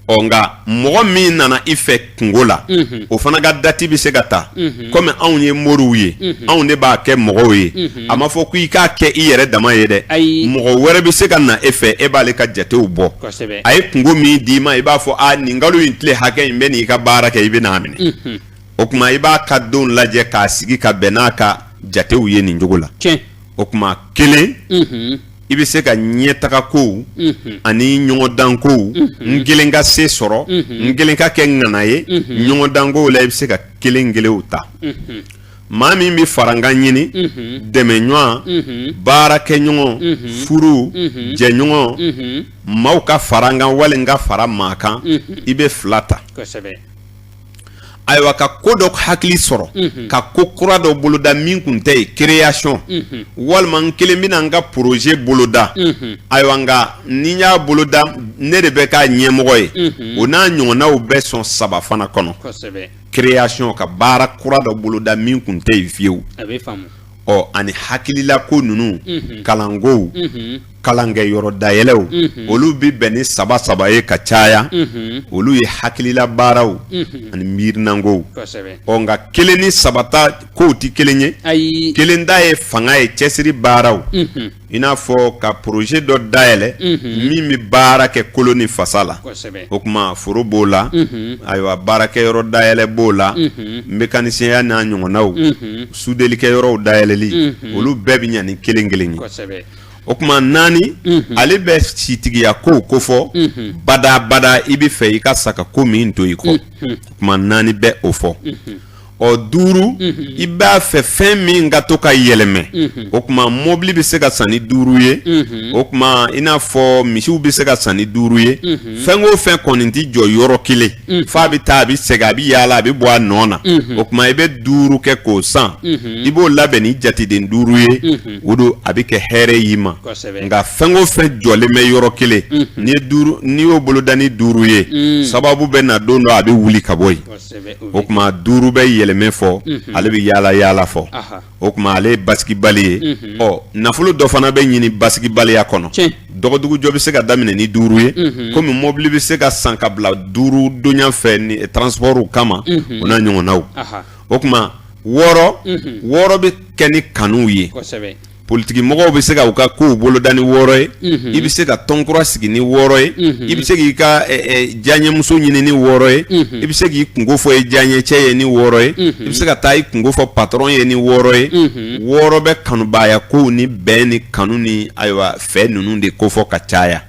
nka mɔgɔ min nana i fɛ kungo la o fana ka dati bɛ se ka ta komi anw ye moriw ye anw de b'a kɛ mɔgɔw ye a ma fɔ ko i k'a kɛ i yɛrɛ dama ye dɛ mɔgɔ wɛrɛ bɛ se ka na e fɛ e b'ale ka jatew bɔ a ye kungo min d'i ma i b'a fɔ nin kalo in tile hakɛ in bɛ n'i ka baara kɛ i bɛ n'a minɛ o kuma i b'a ka don lajɛ k'a sigi ka bɛn n'a ka jatew ye nin jogo la o kuma 1 i bɛ se ka ɲɛtaga kow ani ɲɔgɔndan kow n kelen ka se sɔrɔ n kelen ka kɛ ŋana ye ɲɔgɔndan kow la i bɛ se ka kelenw ta maa min bɛ farankan ɲini dɛmɛɲɔgɔn baarakɛɲɔgɔn furu jɛɲɔgɔn maaw ka farankan wali n ka fara maa kan i bɛ 2 ta ayiwa ka ko dɔ hakili sɔrɔ ka ko kura dɔ boloda min kun tɛ ye création walima n kelen bɛna n ka projet boloda ayiwa nka ni n y'a boloda ne de bɛ k'a ɲɛmɔgɔ ye o n'a ɲɔgɔnnaw bɛ sɔn 3 fana kɔnɔ création ka baara kura dɔ boloda min kun tɛ yen fiyewu ani hakilila ko ninnu kalankow kalankɛ yɔrɔ dayɛlɛw olu bɛ bɛn ni 3 ye ka caya olu ye hakilila baaraw ani miirinankow nka 1 ni 3 ta kow tɛ kelen ye 1 ta ye fanga ye cɛsiri baaraw i n'a fɔ ka projet dɔ dayɛlɛ min bɛ baara kɛ kolo ni fasa la o kuma foro b'o la ayiwa baarakɛyɔrɔ dayɛlɛ b'o la mécanicien n'a ɲɔgɔnnaw sudelikɛyɔrɔw dayɛlɛli olu bɛɛ bɛ ɲa ni kelen ye o kuma 4 ale bɛ sitigiya kow kofɔ bada i bɛ fɛ i ka saka ko min to i kɔ o kuma 4 bɛ o fɔ o duuru i b'a fɛ fɛn min ka to ka yɛlɛmɛ o kuma mobili bɛ se ka san ni 5 ye o kuma i n'a fɔ misiw bɛ se ka san ni 5 ye fɛn o fɛn kɔni tɛ jɔ yɔrɔ kelen f'a bɛ taa a bɛ segin a bɛ yaala a bɛ bɔ a nɔ na o kuma i bɛ 5 kɛ k'o san i b'o labɛn ni jateden 5 ye o don a bɛ kɛ hɛrɛ y'i ma nka fɛn o fɛn jɔlen bɛ yɔrɔ kelen n'i y'o boloda ni 5 ye sababu bɛ na don dɔ a bɛ wuli ka bɔ yen o kuma 5 bɛ yɛlɛmɛ fɔ ale bɛ yaala fɔ o kuma ale ye basigibali ye nafolo dɔ fana bɛ ɲini basigibaliya kɔnɔ dɔgɔdugujɔ bɛ se ka daminɛ ni 5 ye komi mobili bɛ se ka san ka bila 5 donya fɛ ni transportw kama o n'a ɲɔgɔnnaw o kuma 6 bɛ kɛ ni kanuw ye politiki mɔgɔw bɛ se ka u ka kow boloda ni 6 ye i bɛ se ka tɔnkura sigi ni 6 ye i bɛ se k'i ka diyaɲɛmuso ɲini ni 6 ye i bɛ se k'i kungo fɔ i diyaɲɛcɛ ye ni 6 ye i bɛ se ka taa i kungo fɔ patron ye ni 6 ye 6 bɛ kanubaaya kow ni bɛn ni kanu ni ayiwa fɛ ninnu de ko fɔ ka caya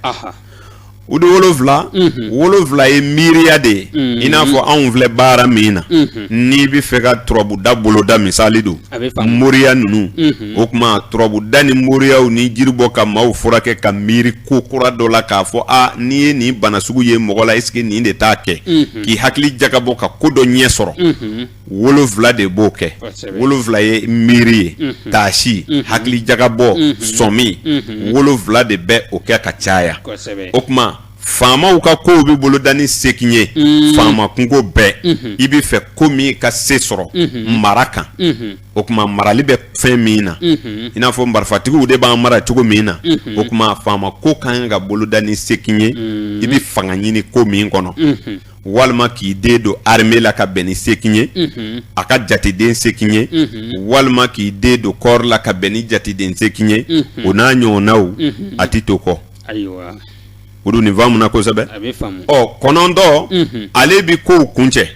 o de 7 ye miiriya de ye i n'a fɔ anw filɛ baara min na n'i bɛ fɛ ka turabuda boloda misali don moriya ninnu o kuma turabuda ni moriyaw ni jiribɔ ka maaw furakɛ ka miiri ko kura dɔ la k'a fɔ n'i ye nin bana sugu ye mɔgɔ la est-ce que nin de t'a kɛ k'i hakili jagabɔ ka ko dɔ ɲɛ sɔrɔ 7 de b'o kɛ 7 ye miiri ye taasi hakili jagabɔ sɔmi 7 de bɛ o kɛ ka caya o kuma faamaw ka kow bɛ boloda ni 8 ye faama kungo bɛɛ i bɛ fɛ ko min ka se sɔrɔ mara kan o kuma marali bɛ fɛn min na i n'a fɔ marifatigiw de b'an mara cogo min na o kuma faama ko kan ka boloda ni 8 ye i bɛ fanga ɲini ko min kɔnɔ walima k'i den don armée la ka bɛn ni 8 ye a ka jateden 8 ye walima k'i den don corps la ka bɛn ni jateden 8 ye o n'a ɲɔgɔnnaw a tɛ to kɔ o don nin faamu na kosɛbɛ kɔnɔntɔn ale bi kow kuncɛ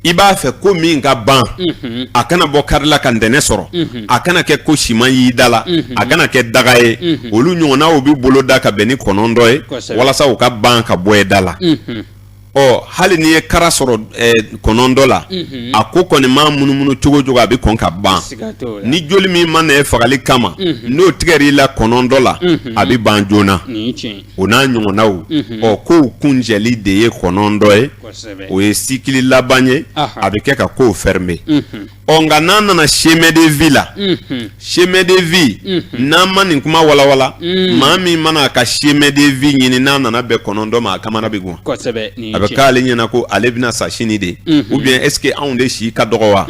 i b'a fɛ ko min ka ban a kana bɔ karila ka ntɛnɛ sɔrɔ a kana kɛ ko siman y'i da la a kana kɛ daga ye olu ɲɔgɔnnaw bi bolo da ka bɛn ni 9 ye walasa u ka ban ka bɔ da la hali n'i ye kara sɔrɔ 9 la a ko kɔni ma munumunu cogo cogo a bɛ kɔn ka ban ni joli min ma na e fagali kama n'o tigɛr'i la 9 la a bɛ ban joona o n'a ɲɔgɔnnaw kow kuncɛli de ye 9 ye o ye cycle laban ye a bɛ kɛ ka kow fermer nka n'an nana chemin de vie la chemin de vie n'an ma nin kuma walawala maa min mana a ka chemin de vie ɲini n'a nana bɛn 9 ma a kamana bɛ guwan a bɛ k'ale ɲɛna ko ale bɛna sa sini de ou bien est-ce que anw de si ka dɔgɔ wa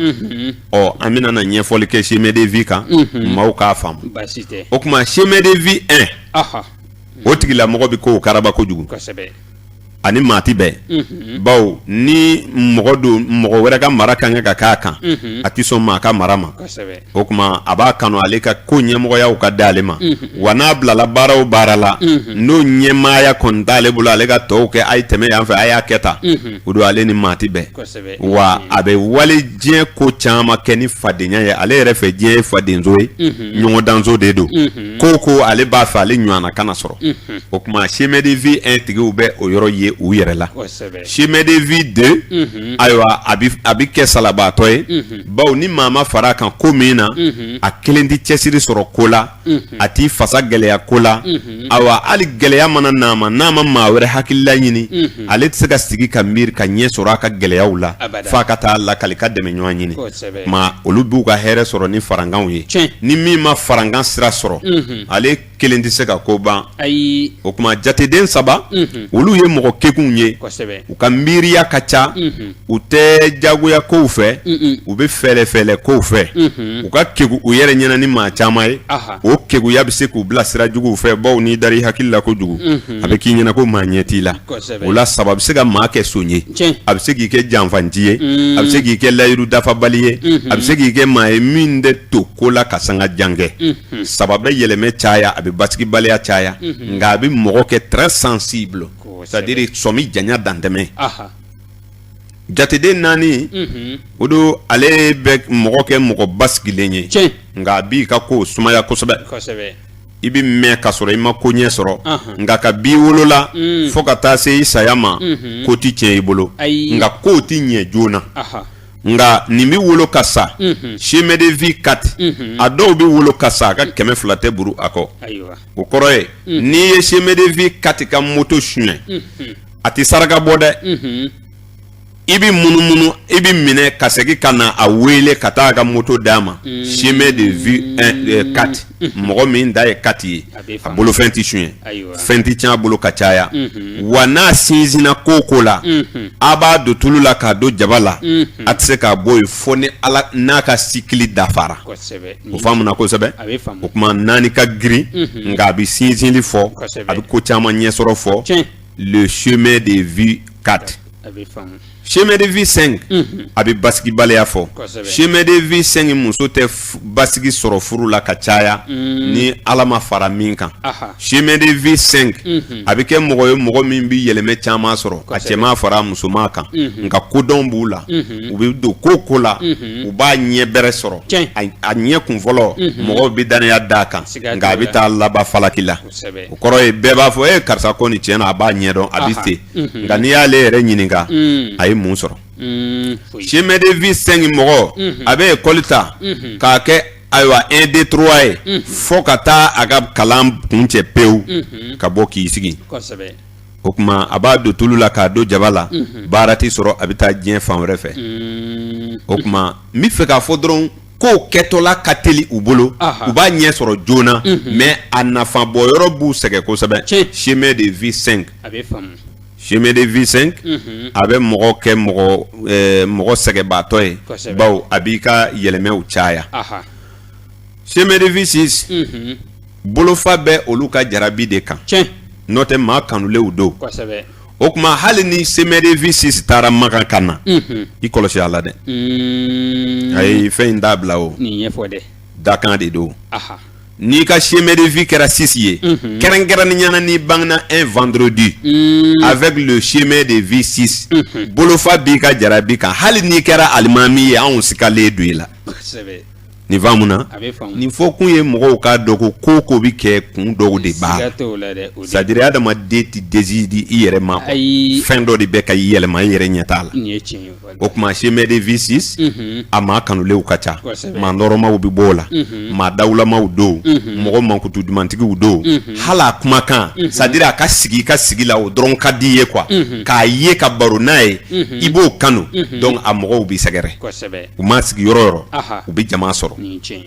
an bɛna na ɲɛfɔli kɛ chemin de vie kan maaw k'a faamu o kuma chemin de vie 1 o tigilamɔgɔ bɛ k'o karaba kojugu ani maa ti bɛn bawo ni mɔgɔ wɛrɛ ka mara kan ka k'a kan a tɛ sɔn maa ka mara ma o kuma a b'a kanu ale ka ko ɲɛmɔgɔyaw ka da ale ma wa n'a bilala baara o baara la n'o ɲɛmaaya kɔni t'ale bolo ale ka tɔw kɛ a ye tɛmɛ yan fɛ a y'a kɛ tan o don ale ni maa ti bɛn wa a bɛ wale diɲɛ ko caman kɛ ni fadenya ye ale yɛrɛ fɛ diɲɛ ye fadenzo ye ɲɔgɔndanzo de don ko ale b'a fɛ ale ɲɔgɔnna kana sɔrɔ o kuma chemin de vie 1 tigiw bɛ o yɔrɔ ye u yɛrɛ la chemin de vie 2 ayiwa a bɛ kɛ salabaatɔ ye bawo ni maa ma fara a kan ko min na a kelen tɛ cɛsiri sɔrɔ ko la a t'i fasa gɛlɛya ko la ayiwa hali gɛlɛya mana n'a ma maa wɛrɛ hakilila ɲini ale tɛ se ka sigi ka miiri ka ɲɛ sɔrɔ a ka gɛlɛyaw la f'a ka taa lakali ka dɛmɛ ɲɔgɔn ɲini ma olu b'u ka hɛrɛ sɔrɔ ni farankanw ye ni min ma farankan sira sɔrɔ ale kelen tɛ se ka ko ban o kuma jateden 3 olu ye mɔgɔ kekunw ye u ka miiriya ka ca u tɛ jagoya kow fɛ u bɛ fɛɛrɛ kow fɛ u ka kegu u yɛrɛ ɲɛna ni maa caman ye o keguya bɛ se k'u bila sira juguw fɛ bawo n'i dar'i hakili la kojugu a bɛ k'i ɲɛna ko maa ɲɛ t'i la o la saba a bɛ se ka maa kɛ son ye a bɛ se k'i kɛ janfanci ye a bɛ se k'i kɛ layiru dafabali ye a bɛ se k'i kɛ maa ye min tɛ to ko la ka sanga jan kɛ saba bɛ yɛlɛmɛ caya a bɛ basigibaliya caya nka a bɛ mɔgɔ kɛ très sensible c'est-à-dire sɔmi janya dantɛmɛ jateden 4 o don ale bɛ mɔgɔ kɛ mɔgɔ basigilen ye nka a b'i ka ko sumaya kosɛbɛ i bɛ mɛn ka sɔrɔ i ma ko ɲɛ sɔrɔ nka ka b'i wolola fo ka taa se i saya ma ko ti tiɲɛ i bolo nka kow ti ɲɛ joona nga nin bi wolo kasa chemin de vie 4 a dɔw bi wolo kasa ka 200 tɛ buru akɔ o kɔrɔ ye ni ye chemin de vie 4 ka moto suɲɛ a ti saraka bɔ dɛ i bi munumunu i bi minɛ ka segin ka na a wele ka taa ka moto d'a ma chemin de vie 4 mɔgɔ min da ye 4 ye a bolo fɛn ti suɲɛ fɛn ti tiɲɛ a bolo ka caya wa n'a sinsinna ko ko la a b'a don tulu la k'a don jaba la a tɛ se k'a bɔ yen fo ni ala n'a ka sikili dafara o faamuna kosɛbɛ o kuma naani ka girin nka a bɛ sinsinli fɔ a bɛ ko caman ɲɛsɔrɔ fɔ le chemin de vie 4 chemin de vie 5 a bɛ basigi baliya fɔ chemin de vie 5 muso tɛ basigi sɔrɔ furu la ka caya ni ala ma fara min kan chemin de vie 5 a bɛ kɛ mɔgɔ ye mɔgɔ min bɛ yɛlɛmɛ caman sɔrɔ a cɛman fara musoman kan nka kodɔn b'u la u bɛ don ko la u b'a ɲɛ bɛrɛ sɔrɔ a ɲɛ kun fɔlɔ mɔgɔw bɛ danaya d'a kan nka a bɛ taa laban falaki la o kɔrɔ ye bɛɛ b'a fɔ karisa ko nin tiɲɛ na a b'a ɲɛ dɔn a bɛ ten nka n'i y'ale yɛrɛ ɲininka a ye mun sɔrɔ chemin de vie 5 mɔgɔ a bɛ école ta k'a kɛ ayiwa 1 2 3 ye fo ka taa a ka kalan kuncɛ pewu ka bɔ k'i sigi o kuma a b'a don tulu la k'a don jaba la baara ti sɔrɔ a bɛ taa diɲɛ fan wɛrɛ fɛ o kuma n bɛ fɛ k'a fɔ dɔrɔn ko kɛtɔla ka teli u bolo u b'a ɲɛ sɔrɔ joona mais a nafa bɔ yɔrɔ b'u sɛgɛn kosɛbɛ chemin de vie 5 chemin de vie 5 a bɛ mɔgɔ kɛ mɔgɔ sɛgɛnbaatɔ ye bawo a b'i ka yɛlɛmɛw caya chemin de vie 6 bolofa bɛ olu ka jarabi de kan n'o tɛ maa kanulenw don o kuma hali ni chemin de vie 6 taara Makan kan na i kɔlɔsi a la dɛ a ye fɛn in dabila o dakan de don n'i ka chemin de vie kɛra 6 ye kɛrɛnkɛrɛnnenya ni bangena un vendredi avec le chemin de vie 6 bolofa b'i ka jarabi kan hali n'i kɛra alimami ye anw sikalen don i la nin faamuna nin fɔ kun ye mɔgɔw k'a dɔn ko ko bɛ kɛ kun dɔw de b'a la c'est à dire adamaden tɛ désidi i yɛrɛ ma fɛn dɔ de bɛ ka i yɛlɛma i yɛrɛ ɲɛ t'a la o kuma chemin de vie 6 a maa kanulenw ka ca maa nɔrɔmaw bɛ bɔ o la maa dawulamaw don mɔgɔ mankutu dumantigiw don hali a kumakan c'est à dire a ka sigi i ka sigi la o dɔrɔn ka di i ye quoi k'a ye ka baro n'a ye i b'o kanu donc a mɔgɔw bɛ sɛgɛrɛ u ma sigi yɔrɔ yɔrɔ u bɛ jama sɔrɔ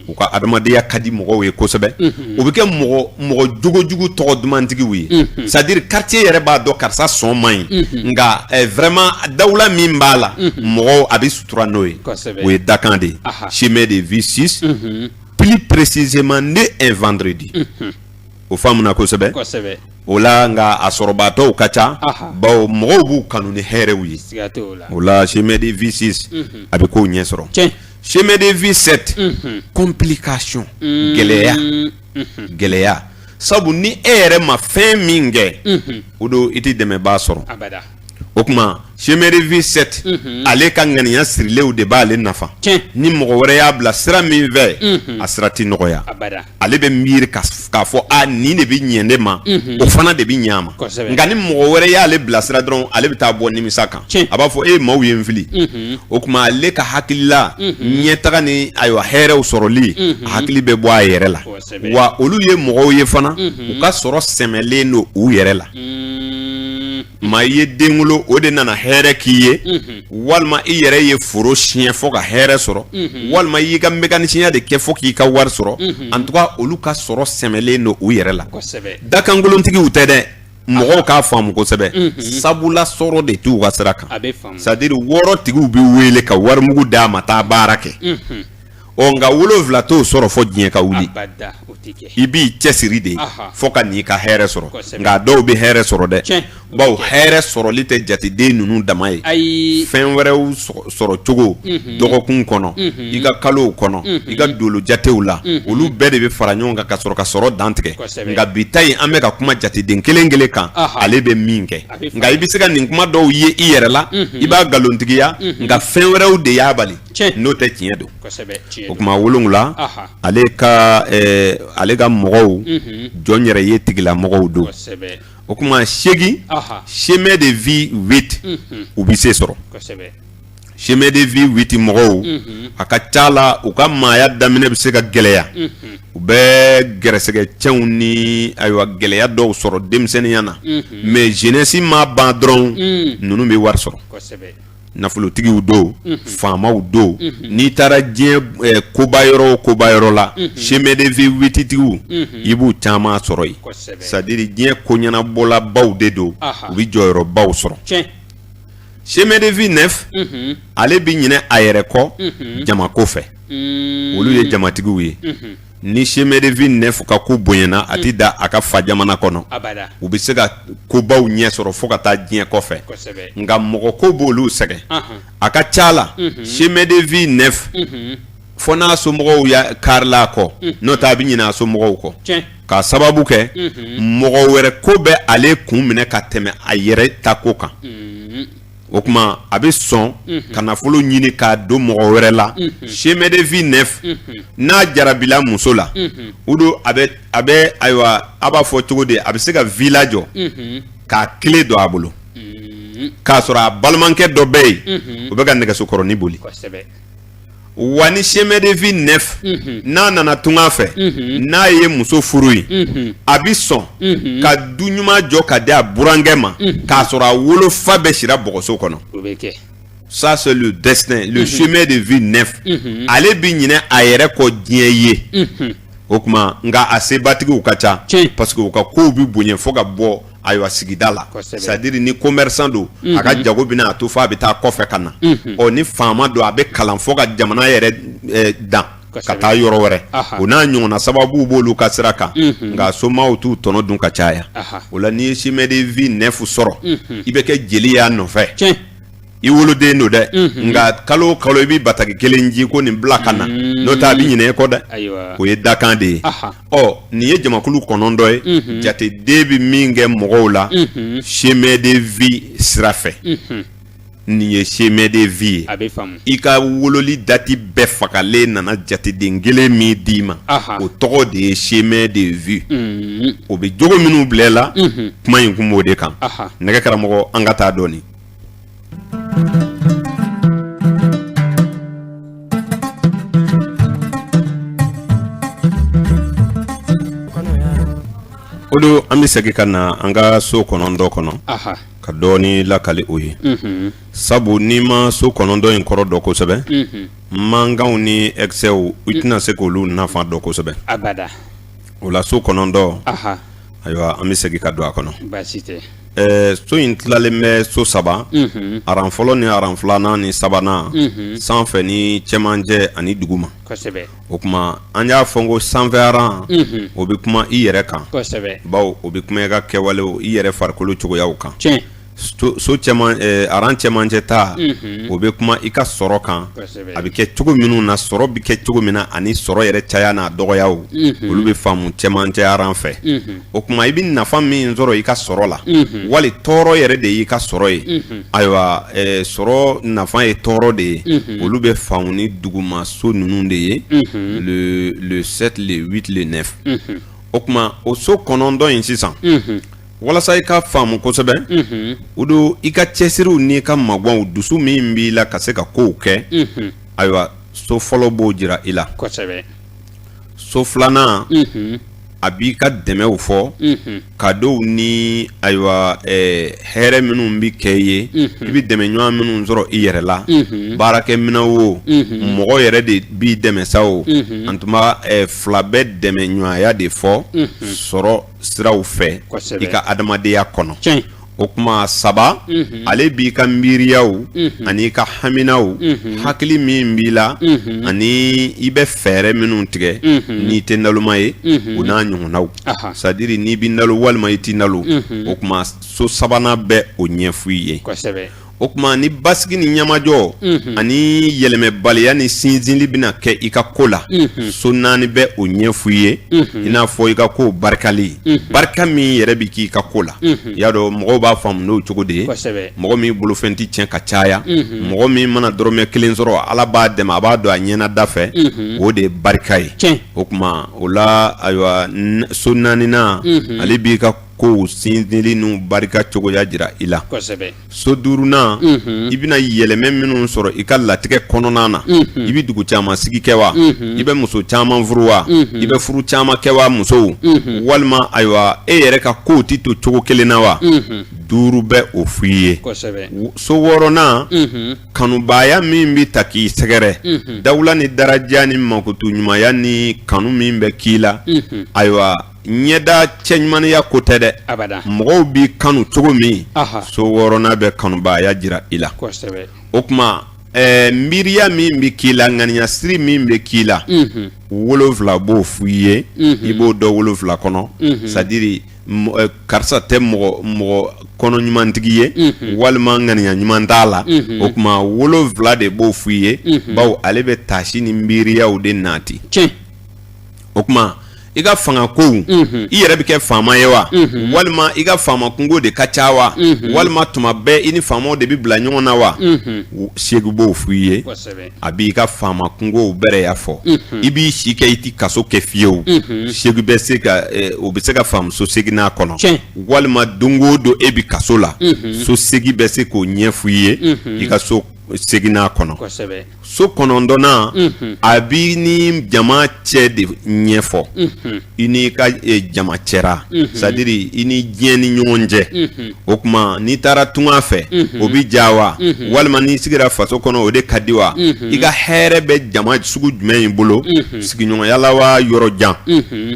u ka adamadenya ka di mɔgɔw ye kosɛbɛ u bɛ kɛ mɔgɔ jogojugu tɔgɔ dumantigiw ye c'est à dire quartier yɛrɛ b'a dɔn karisa sɔn man ɲi nka vraiment dawula min b'a la mɔgɔw a bɛ sutura n'o ye o ye dakan de ye chemin de vie 6 plus précisément ne un vendredi o faamuna kosɛbɛ o la nka a sɔrɔbaatɔw ka ca bawo mɔgɔw b'u kanu ni hɛrɛw ye o la chemin de vie 6 a bɛ k'o ɲɛ sɔrɔ chemin de vie 7 complication gɛlɛya sabu ni e yɛrɛ ma fɛn min kɛ o don i tɛ dɛmɛbaa sɔrɔ o kuma chemin de vie 7 ale ka ŋaniya sirilenw de b'ale nafa ni mɔgɔ wɛrɛ y'a bila sira min fɛ a sira tɛ nɔgɔya ale bɛ miiri k'a fɔ nin de bɛ ɲɛ ne ma o fana de bɛ ɲɛ a ma nka ni mɔgɔ wɛrɛ y'ale bila sira dɔrɔn ale bɛ taa bɔ nimisa kan a b'a fɔ maaw ye n fili o kuma ale ka hakilila ɲɛtaga ni ayiwa hɛrɛw sɔrɔli a hakili bɛ bɔ a yɛrɛ la wa olu ye mɔgɔw ye fana u ka sɔrɔ sɛmɛlen don u yɛrɛ la maa i ye den wolo o de nana hɛrɛ k'i ye walima i yɛrɛ ye foro siɲɛ fɔ ka hɛrɛ sɔrɔ walima i y'i ka mécanicien de kɛ fɔ k'i ka wari sɔrɔ en tout cas olu ka sɔrɔ sɛmɛlen don u yɛrɛ la dakankolontigiw tɛ dɛ mɔgɔw k'a faamu kosɛbɛ sabula sɔrɔ de t'u ka sira kan c'est à dire wɔɔrɔtigiw bɛ wele ka warimugu d'a ma taa baara kɛ nka 7 t'o sɔrɔ fɔ diɲɛ ka wuli i b'i cɛsiri de fɔ ka n'i ka hɛrɛ sɔrɔ nka dɔw bɛ hɛrɛ sɔrɔ dɛ bawo hɛrɛ sɔrɔli tɛ jateden ninnu dama ye fɛn wɛrɛw sɔrɔ cogo dɔgɔkun kɔnɔ i ka kalow kɔnɔ i ka dolo jatew la olu bɛɛ de bɛ fara ɲɔgɔn kan ka sɔrɔ ka sɔrɔ dan tigɛ nka bi ta in an bɛ ka kuma jateden kelen kelen kan ale bɛ min kɛ nka i bɛ se ka nin kuma dɔw ye i yɛrɛ la i b'a nkalontigiya nka fɛn wɛrɛw de y'a bali n'o tɛ tiɲɛ don o kuma 7 ale ka mɔgɔw jɔn yɛrɛ ye tigilamɔgɔw don o kuma 8 chemin de vie 8 u bɛ se sɔrɔ chemin de vie 8 mɔgɔw a ka ca la u ka maaya daminɛ bɛ se ka gɛlɛya u bɛ gɛrɛsɛgɛ cɛnw ni ayiwa gɛlɛya dɔw sɔrɔ denmisɛnninya na mais jeunesse ma ban dɔrɔn ninnu bɛ wari sɔrɔ nafolotigiw do faamaw do n'i taara diɲɛ koba yɔrɔ o koba yɔrɔ la chemin de vie 8 tigiw i b'u caman sɔrɔ yen c'est à dire diɲɛ koɲɛnabɔla baw de do u bɛ jɔyɔrɔbaw sɔrɔ chemin de vie 9 ale bi ɲinɛ a yɛrɛ kɔ jamako fɛ olu ye jamatigiw ye ni chemin de vie 9 ka ko bonyana a ti da a ka fa jamana kɔnɔ u bɛ se ka kobaw ɲɛ sɔrɔ fo ka taa diɲɛ kɔfɛ nka mɔgɔ ko b'olu sɛgɛn a ka ca la chemin de vie 9 fo n'a somɔgɔw ya karila a kɔ n'o tɛ a bɛ ɲinɛ a somɔgɔw kɔ k'a sababu kɛ mɔgɔ wɛrɛ ko bɛ ale kun minɛ ka tɛmɛ a yɛrɛ ta ko kan o kuma a bɛ sɔn ka nafolo ɲini k'a don mɔgɔ wɛrɛ la chemin de vie 9 n'a jarabila muso la o don a bɛ ayiwa a b'a fɔ cogo di a bɛ se ka villa jɔ k'a tile don a bolo k'a sɔrɔ a balimakɛ dɔ bɛ yen o bɛ ka nɛgɛsokɔrɔni boli wa ni chemin de vie 9 n'a nana tunga fɛ n'a ye muso furu ye a bɛ sɔn ka du ɲuman jɔ ka di a burankɛ ma k'a sɔrɔ a wolofa bɛ sira bɔgɔso kɔnɔ ça c'est le destin le chemin de vie 9 ale bi ɲinɛ a yɛrɛ kɔ diɲɛ ye o kuma nka a sebatigiw ka ca parce que u ka kow bi bonya fo ka bɔ ayiwa sigida la c'est à dire ni commerçant do a ka jago bɛna a to fo a bɛ taa kɔfɛ ka na ni faama do a bɛ kalan fo ka jamana yɛrɛ dan ka taa yɔrɔ wɛrɛ o n'a ɲɔgɔnna sababu b'olu ka sira kan nka somaw t'u tɔnɔ dun ka caya o la n'i ye chemin de vie 9 sɔrɔ i bɛ kɛ jeli y'a nɔfɛ i woloden do dɛ nka kalo o kalo i bɛ bataki kelen ji ko nin bila ka na n'o tɛ a bɛ ɲinɛ e kɔ dɛ o ye dakan de ye nin ye jamakulu kɔnɔntɔn ye jateden bɛ min kɛ mɔgɔw la chemin de vie sira fɛ nin ye chemin de vie ye i ka wololi dati bɛɛ fagalen nana jateden kelen min d'i ma o tɔgɔ de ye chemin de vie o bɛ jogo minnu bila i la kuma in kun b'o de kan nɛgɛ karamɔgɔ an ka taa dɔɔnin. O don an bɛ segin ka na an ka so kɔnɔntɔn kɔnɔ ka dɔɔni lakali o ye sabu n'i ma so kɔnɔntɔn in kɔrɔ dɔn kosɛbɛ mankanw ni excès i tɛna se k'olu nafa dɔn kosɛbɛ o la so kɔnɔntɔn ayiwa an bɛ segin ka don a kɔnɔ so in tilalen bɛ so 3 aran fɔlɔ ni aran filanan ni sabanan sanfɛ ni cɛmancɛ ani duguma o kuma an y'a fɔ ko sanfɛ aran o bɛ kuma i yɛrɛ kan bawo o bɛ kuma i ka kɛwalew i yɛrɛ farikolo cogoyaw kan so cɛman aran cɛmancɛ ta o bɛ kuma i ka sɔrɔ kan a bɛ kɛ cogo minnu na sɔrɔ bɛ kɛ cogo min na ani sɔrɔ yɛrɛ caya n'a dɔgɔyaw olu bɛ faamu cɛmancɛ aran fɛ o kuma i bɛ nafa min sɔrɔ i ka sɔrɔ la wali tɔɔrɔ yɛrɛ de y'i ka sɔrɔ ye ayiwa sɔrɔ nafa ye tɔɔrɔ de ye olu bɛ faamu ni duguma so ninnu de ye le 7 le 8 le 9 o kuma o so kɔnɔntɔn in sisan walasa i ka faamu kosɛbɛ o don i ka cɛsiriw n'i ka magwanw dusu min b'i la ka se ka kow kɛ ayiwa so fɔlɔ b'o jira i la so filanan a b'i ka dɛmɛw fɔ kadow ni ayiwa hɛrɛ minnu bi kɛ i ye i bi dɛmɛ ɲɔgɔn minnu sɔrɔ i yɛrɛ la baarakɛminɛw o mɔgɔ yɛrɛ de b'i dɛmɛ sa o an tun b'a fila bɛɛ dɛmɛ ɲɔgɔnya de fɔ sɔrɔ siraw fɛ i ka adamadenya kɔnɔ o kuma 3 ale b'i ka miiriyaw ani i ka haminaw hakili min b'i la ani i bɛ fɛɛrɛ minnu tigɛ n'i tɛ naloma ye o n'a ɲɔgɔnnaw c'est à dire n'i bɛ nalo walima i t'i nalo o kuma so 3nan bɛ o ɲɛfɔ i ye o kuma ni basigi ni ɲamajɔ ani yɛlɛmɛbaliya ni sinsinli bɛna kɛ i ka ko la so 4 bɛ o ɲɛfɔ i ye i n'a fɔ i ka ko barikali barika min yɛrɛ bɛ k'i ka ko la y'a dɔn mɔgɔw b'a faamu n'o cogo de ye mɔgɔ min bolofɛn tɛ tiɲɛ ka caya mɔgɔ min mana dɔrɔmɛ 1 sɔrɔ ala b'a dɛmɛ a b'a dɔn a ɲɛnada fɛ o de ye barika ye o kuma o la ayiwa so 4nan ale b'i ka ko sinzili nu barika cogoya jira i la so duruna i bɛna yɛlɛmɛ minnu sɔrɔ i ka latigɛ kɔnɔna na i bɛ dugu caman sigi kɛ wa i bɛ muso caman furu wa i bɛ furu caman kɛ wa musow walima ayiwa e yɛrɛ ka kow ti to cogo kelen na wa duuru bɛ o f'i ye so wɔɔrɔnan kanubaya min bɛ ta k'i sɛgɛrɛ dawula ni daraja ni makutu ɲumanya ni kanu min bɛ k'i la ayiwa ɲɛda cɛɲumaniya ko tɛ dɛ mɔgɔw b'i kanu cogo min so wɔɔrɔnan bɛ kanubaya jira i la o tuma miiriya min bɛ k'i la ŋaniya siri min bɛ k'i la 7 b'o f'i ye i b'o dɔ 7 kɔnɔ c'est-à-dire karisa tɛ mɔgɔ kɔnɔ ɲumantigi ye walima ŋaniya ɲuman t'a la o tuma 7 de b'o f'i ye bawo ale bɛ taasi ni miiriyaw de nati o tuma i ka fanga kow i yɛrɛ bɛ kɛ faama ye wa walima i ka faama kungo de ka ca wa walima tuma bɛɛ i ni faamaw de bɛ bila ɲɔgɔn na wa segu b'o f'i ye a b'i ka faama kungow bɛrɛ fɔ i b'i si kɛ i ti kaso kɛ fiyewu segu bɛ se ka o bɛ se ka faamuso seginna kɔnɔ walima don o don e bɛ kaso la so segi bɛ se k'o ɲɛ f'i ye i ka so seginna kɔnɔ so kɔnɔntɔnnan a b'i ni jama cɛ de ɲɛfɔ i n'i ka jama cɛra c'est-à-dire i ni diɲɛ ni ɲɔgɔn cɛ o tuma n'i taara tunga fɛ o bɛ ja wa walima n'i sigira faso kɔnɔ o de ka di wa i ka hɛrɛ bɛ jama sugu jumɛn in bolo sigiɲɔgɔnya la wa yɔrɔ jan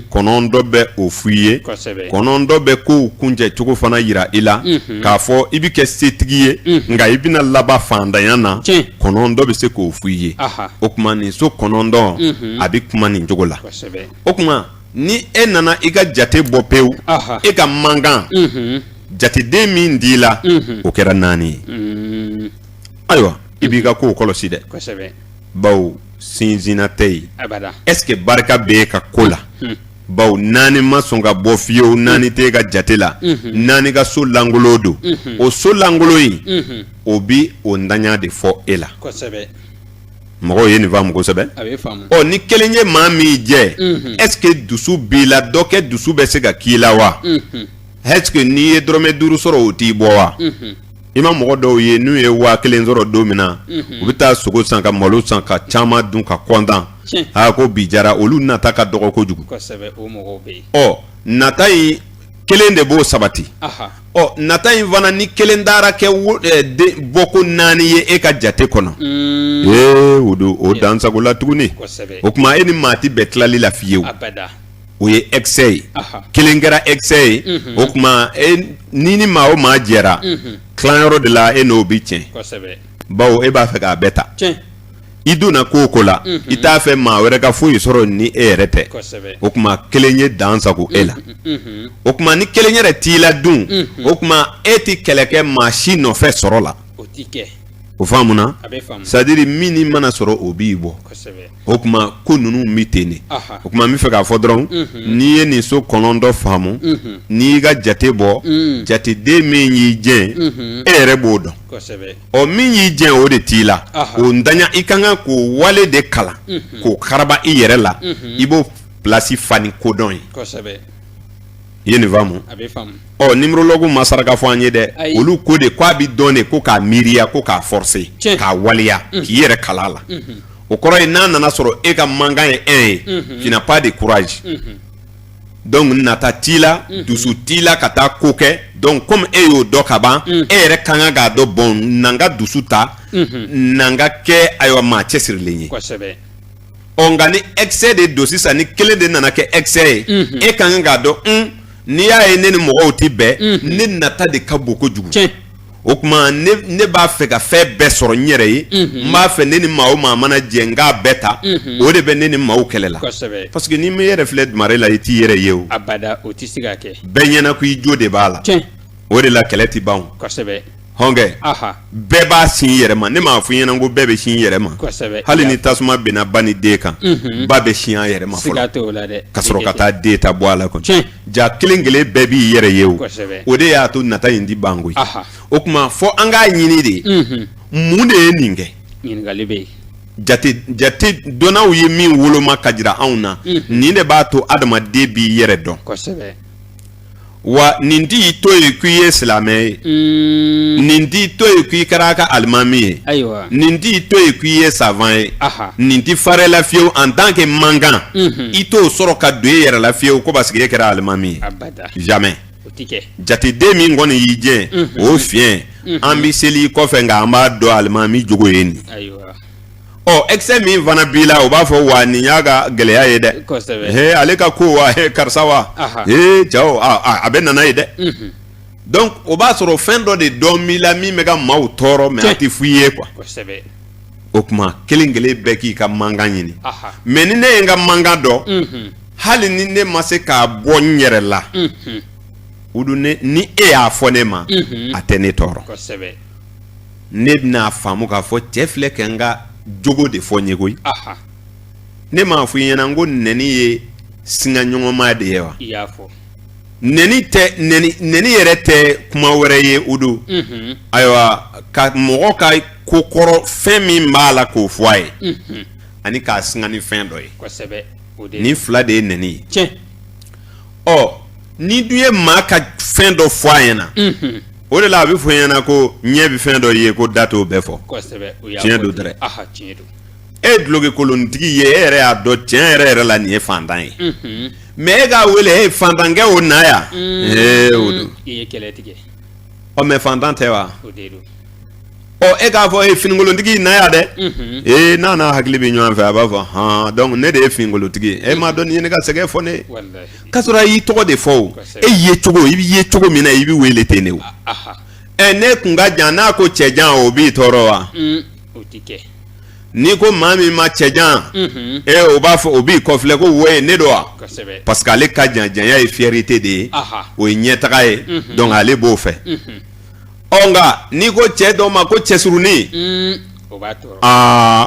kɔnɔntɔn bɛ o f'i ye kɔnɔntɔn bɛ kow kuncɛ cogo fana yira i la k'a fɔ i bɛ kɛ setigi ye nka i bɛna laban fantanya na kɔnɔntɔn bɛ se k'o f'i ye o tuma nin so kɔnɔntɔn a bɛ kuma nin cogo la o tuma ni e nana i ka jate bɔ pewu e ka mankan jateden min d'i la o kɛra 4 ye ayiwa i b'i ka kow kɔlɔsi dɛ bawo sinzinna tɛ yen est-ce que barika bɛ e ka ko la bawo 4 ma sɔn ka bɔ fiyewu 4 tɛ e ka jate la 4 ka so langolo don o so langolo in o bi o ntanya de fɔ e la mɔgɔw ye nin faamu kosɛbɛ ni kelen ye maa min jɛ est-ce que dusu b'i la dɔ kɛ dusu bɛ se ka k'i la wa est-ce que n'i ye dɔrɔmɛ 5 sɔrɔ o t'i bɔ wa i ma mɔgɔ dɔw ye n'u ye 1000 sɔrɔ don min na u bɛ taa sogo san ka malo san ka caman dun ka kɔntan ko bi jara olu nata ka dɔgɔ kojugu nata in kelen de b'o sabati nata in fana ni kelen dara kɛ bɔko 4 ye e ka jate kɔnɔ o dansagola tuguni o tuma e ni maa ti bɛɛ tilali la fiyewu o ye excès ye kelen kɛra excès ye o tuma ni maa o maa jɛra tilanyɔrɔ de la e n'o bi tiɲɛ bawo e b'a fɛ k'a bɛɛ ta i donna ko ko la i t'a fɛ maa wɛrɛ ka foyi sɔrɔ ni e yɛrɛ tɛ o tuma kelen ye dansago e la o tuma ni kelen yɛrɛ t'i la dun o tuma e ti kɛlɛ kɛ maa si nɔfɛ sɔrɔ la o faamuna c'est-à-dire min ni mana sɔrɔ o b'i bɔ o tuma ko ninnu bɛ ten de o tuma n bɛ fɛ k'a fɔ dɔrɔn n'i ye nin so 9 faamu n'i y'i ka jate bɔ jateden min y'i jɛn e yɛrɛ b'o dɔn min y'i jɛn o de t'i la o ntanya i ka kan k'o wale de kalan k'o karaba i yɛrɛ la i b'o place fa ni kodɔn ye i ye nin faamu numérologue ma saraka fɔ an ye dɛ olu ko de k'a bɛ dɔn de ko k'a miiriya ko k'a forcer k'a waleya k'i yɛrɛ kala la o kɔrɔ ye n'a nana sɔrɔ e ka mankan ye 1 ye tu n'as pas de courage donc nata t'i la dusu t'i la ka taa ko kɛ donc comme e y'o dɔn ka ban e yɛrɛ ka kan k'a dɔn bon n'an ka dusu ta n'an ka kɛ ayiwa maa cɛsirilen ye nka ni excès de don sisan ni kelen de nana kɛ excès ye e ka kan k'a dɔn n'i y'a ye ne ni mɔgɔw tɛ bɛn ne nata de ka bon kojugu o tuma ne b'a fɛ ka fɛn bɛɛ sɔrɔ n yɛrɛ ye n b'a fɛ ne ni maa o maa mana jɛ n k'a bɛɛ ta o de bɛ ne ni maaw kɛlɛ la parce que n'i ma yɛrɛ filɛ dumare la i t'i yɛrɛ ye o bɛɛ ɲɛna ko i jo de b'a la o de la kɛlɛ tɛ ban hɔnkɛ bɛɛ b'a sin i yɛrɛ ma ne m'a fɔ i ɲɛna ko bɛɛ bɛ sin i yɛrɛ ma hali ni tasuma bɛnna ba ni den kan ba bɛ sin a yɛrɛ ma fɔlɔ ka sɔrɔ ka taa den ta bɔ a la kɔni ja kelen kelen bɛɛ b'i yɛrɛ ye o de y'a to nata in di ban koyi o tuma fɔ an k'a ɲini de mun de ye nin kɛ jate dɔnnaw ye min woloma ka jira anw na nin de b'a to adamaden b'i yɛrɛ dɔn wa nin t'i to ye k'i ye silamɛ ye nin t'i to ye k'i kɛra a ka alimami ye nin t'i to ye k'i ye savant ye nin t'i farela fiyewu en tant que mankan i t'o sɔrɔ ka don e yɛrɛ la fiyewu ko parce que e kɛra alimami ye jamais jateden min kɔni y'i jɛ o fiɲɛ an bi seli kɔfɛ nka an b'a dɔn alimami jogo ye nin excès min fana b'i la o b'a fɔ wa nin y'a ka gɛlɛya ye dɛ ale ka ko wa karisa wa cɛw a bɛ nana ye dɛ donc o b'a sɔrɔ fɛn dɔ de dɔn b'i la min bɛ ka maaw tɔɔrɔ mais a tɛ f'i ye quoi o tuma kelen kelen bɛɛ k'i ka mankan ɲini mais ni ne ye n ka mankan dɔn hali ni ne ma se k'a bɔ n yɛrɛ la ni e y'a fɔ ne ma a tɛ ne tɔɔrɔ ne bɛna faamu k'a fɔ cɛ filɛ kɛ n ka jogo de fɔ n ye koyi ne m'a fɔ i ɲɛna n ko nɛni ye singa ɲɔgɔnma de ye wa nɛni yɛrɛ tɛ kuma wɛrɛ ye o don ayiwa ka mɔgɔ ka ko kɔrɔ fɛn min b'a la k'o fɔ a ye ani k'a singa ni fɛn dɔ ye ni fila de ye nɛni ye ni dun ye maa ka fɛn dɔ fɔ a ɲɛna o de la a bɛ fɔ ɲɛna ko ɲɛ bɛ fɛn dɔ ye ko da t'o bɛɛ fɔ tiɲɛ don dɛrɛ e duloki kolontigi ye e yɛrɛ y'a dɔn tiɲɛ yɛrɛ la nin ye fantan ye mais e k'a wele e fantankɛ o na yan o don mais fantan tɛ wa e k'a fɔ e finikolontigi na yan dɛ n'a n'a hakili bɛ ɲɔgɔn fɛ a b'a fɔ han donc ne de ye finikolotigi ye e m'a dɔn nin ye ne ka sɛgɛn fɔ ne k'a sɔrɔ a y'i tɔgɔ de fɔ o e ye cogo i bɛ ye cogo min na i bɛ wele ten de o ne kun ka jan n'a ko cɛjan o b'i tɔɔrɔ wa n'i ko maa min ma cɛjan o b'a fɔ o b'i kɔfilɛ ko wo ye ne don wa parce que ale ka jan janya ye fierté de ye o ye ɲɛtaga ye donc ale b'o fɛ nka n'i ko cɛ dɔ ma ko cɛsurunin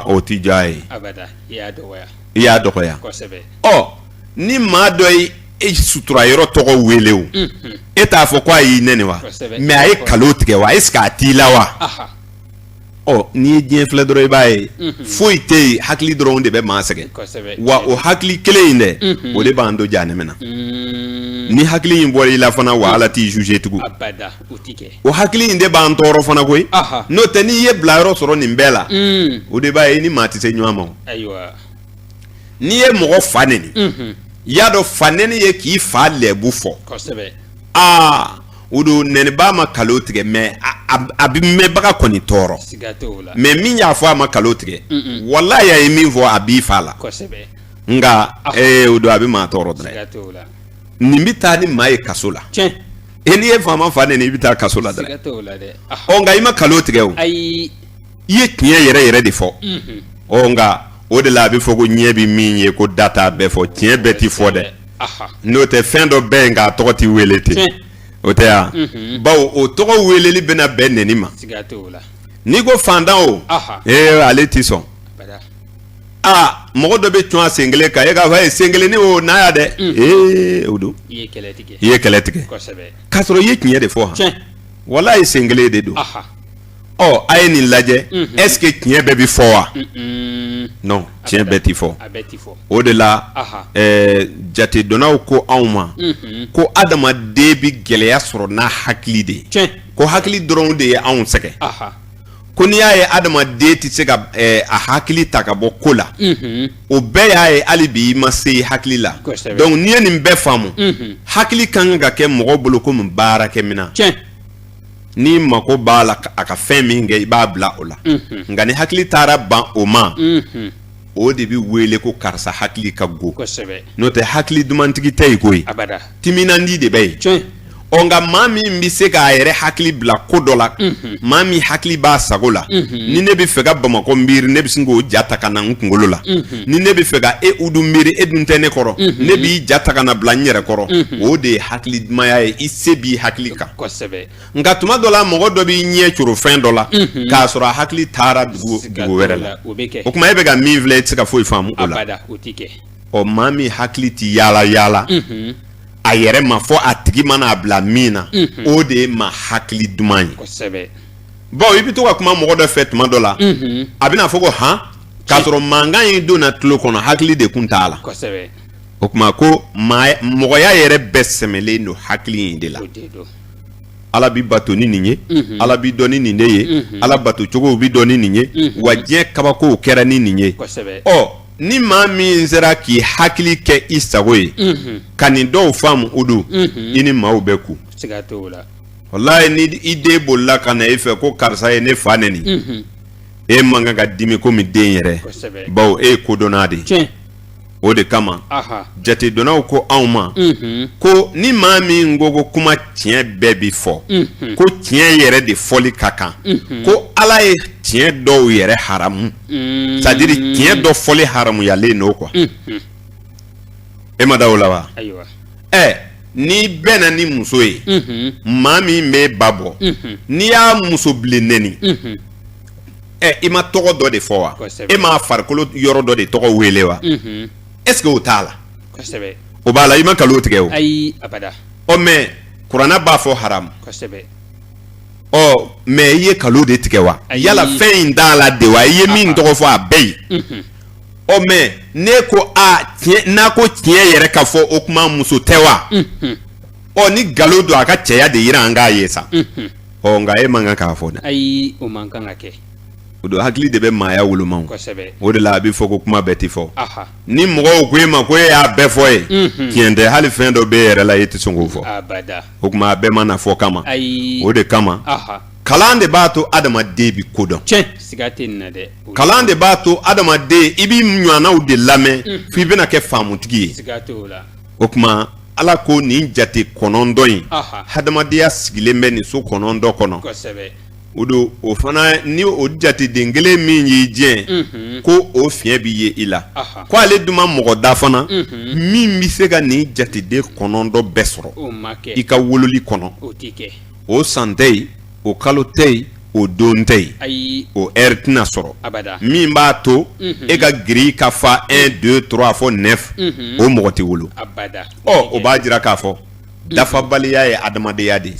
o ti diya ye i y'a dɔgɔya ni maa dɔ ye e sutura yɔrɔ tɔgɔ wele o e t'a fɔ ko a y'i nɛni wa mais a ye kalo tigɛ wa est ce que a t'i la wa n'i ye diɲɛ filɛ dɔrɔn i b'a ye foyi tɛ yen hakili dɔrɔn de bɛ maa sɛgɛn wa o hakili kelen in dɛ o de b'an don jahanɛmɛ na ni hakili in bɔra i la fana wa Ala t'i juger tugun o hakili in de b'an tɔɔrɔ fana koyi n'o tɛ n'i ye bilayɔrɔ sɔrɔ nin bɛɛ la o de b'a ye ni maa tɛ se ɲɔgɔn ma n'i ye mɔgɔ fa nɛni i y'a dɔn fa nɛni ye k'i fa lɛbu fɔ o don nɛniba ma kalo tigɛ mais a bɛ mɛnbaga kɔni tɔɔrɔ mais min y'a fɔ a ma kalo tigɛ walahi a ye min fɔ a b'i fa la nka o don a bɛ maa tɔɔrɔ dɔrɔn nin bɛ taa ni maa ye kaso la n'i ye faama fa nɛni i bɛ taa kaso la dɔrɔn nka i ma kalo tigɛ o i ye tiɲɛ yɛrɛ yɛrɛ de fɔ nka o de la a bɛ fɔ ko ɲɛ bɛ min ye ko da t'a bɛɛ fɔ tiɲɛ bɛɛ ti fɔ dɛ n'o tɛ fɛn dɔ bɛ yen nka a tɔgɔ ti wele ten o tɛ yan bawo o tɔgɔ weleli bɛna bɛn nɛni ma n'i ko fantan o ale ti sɔn mɔgɔ dɔ bɛ cun a sen kelen kan e k'a fɔ ye sen kelen ni o n'a ya dɛ o don i ye kɛlɛ tigɛ k'a sɔrɔ i ye tiɲɛ de fɔ han walahi sen kelen de don a ye nin lajɛ est ce que tiɲɛ bɛɛ bi fɔ wa non tiɲɛ bɛɛ ti fɔ o de la jate dɔnnaw ko anw ma ko adamaden bi gɛlɛya sɔrɔ n'a hakili de ye ko hakili dɔrɔn de ye anw sɛgɛn ko n'i y'a ye adamaden tɛ se ka a hakili ta ka bɔ ko la o bɛɛ y'a ye hali bi i ma se hakili la donc n'i ye nin bɛɛ faamu hakili kan ka kɛ mɔgɔ bolo komi baarakɛminɛn n'i mako b'a la a ka fɛn min kɛ i b'a bila o la nka ni hakili taara ban o ma o de bɛ wele ko karisa hakili ka go n'o tɛ hakili dumantigi tɛ yen koyi timinandi de bɛ yen nka maa min bɛ se k'a yɛrɛ hakili bila ko dɔ la maa min hakili b'a sago la ni ne bɛ fɛ ka Bamakɔ miiri ne bɛ sin k'o ja ta ka na n kunkolo la ni ne bɛ fɛ ka Udu miiri e dun tɛ ne kɔrɔ ne b'i ja ta ka na bila n yɛrɛ kɔrɔ o de ye hakili dumaya ye i se b'i hakili kan nka tuma dɔ la mɔgɔ dɔ b'i ɲɛ coro fɛn dɔ la k'a sɔrɔ a hakili taara dugu wɛrɛ la o tuma e bɛ ka min filɛ e tɛ se ka foyi faamu o la maa min hakili tɛ yaala yaala a yɛrɛ ma fɔ a tigi mana a bila min na o de ye maa hakili duman ye bawo i bɛ to ka kuma mɔgɔ dɔ fɛ tuma dɔ la a bɛna fɔ ko k'a sɔrɔ mankan in donna tulo kɔnɔ hakili de kun t'a la o kuma ko mɔgɔya yɛrɛ bɛɛ sɛmɛlen don hakili in de la ala bi bato ni nin ye ala bi dɔn ni nin de ye ala bato cogo bi dɔn ni nin ye wa diɲɛ kabakow kɛra ni nin ye ni maa min sera k'i hakili kɛ i sago ye ka nin dɔw faamu o don i ni maaw bɛ ku wallahi ni i den bolila ka na e fɛ ko karisa ye ne fa nɛni e man kan ka dimi komi den yɛrɛ bawo e ye kodɔnna de o de kama jate donnaw ko anw ma ko ni maa min ko kuma tiɲɛ bɛɛ bi fɔ ko tiɲɛ yɛrɛ de fɔli ka kan ko ala ye tiɲɛ dɔw yɛrɛ haramu c'est à dire tiɲɛ dɔ fɔli haramuyalen n'o quoi e ma da o la wa ni bɛɛ na ni muso ye maa min bɛ ba bɔ n'i y'a muso bilen nɛni i ma tɔgɔ dɔ de fɔ wa e ma farikolo yɔrɔ dɔ de tɔgɔ wele wa est-ce que o t'a la o b'a la i ma kalo tigɛ o ayi abada mais kuranna b'a fɔ haram mais i ye kalo de tigɛ wa yala fɛn in t'a la de wa i ye min tɔgɔ fɔ a bɛɛ ye mais ne ko n'a ko tiɲɛ yɛrɛ ka fɔ o kuma muso tɛ wa ni galo don a ka cɛya de yira an k'a ye sa nka e man kan k'a fɔ dɛ ayi o man kan ka kɛ o don hakili de bɛ maaya wolomaw o de la a bɛ fɔ ko kuma bɛɛ ti fɔ ni mɔgɔw ko e ma ko e y'a bɛɛ fɔ ye tiɲɛ tɛ hali fɛn dɔ bɛ e yɛrɛ la e tɛ sɔn k'o fɔ o kuma a bɛɛ ma na fɔ kama o de kama kalan de b'a to adamaden bi kodɔn kalan de b'a to adamaden i b'i ɲɔgɔnnaw de lamɛn f'i bɛna kɛ faamutigi ye o kuma ala ko nin jate 9 in hadamadenya sigilen bɛ nin so 9 kɔnɔ o don o fana ni o jateden kelen min y'i diɲɛ ko o fiɲɛ bi ye i la ko ale dun ma mɔgɔ da fana min bɛ se ka nin jateden 9 bɛɛ sɔrɔ i ka wololi kɔnɔ o san tɛ yen o kalo tɛ yen o don tɛ yen o heure tɛna sɔrɔ min b'a to e ka giri ka fa 1 2 3 fɔ 9 o mɔgɔ tɛ wolo o b'a jira k'a fɔ dafabaliya ye adamadenya de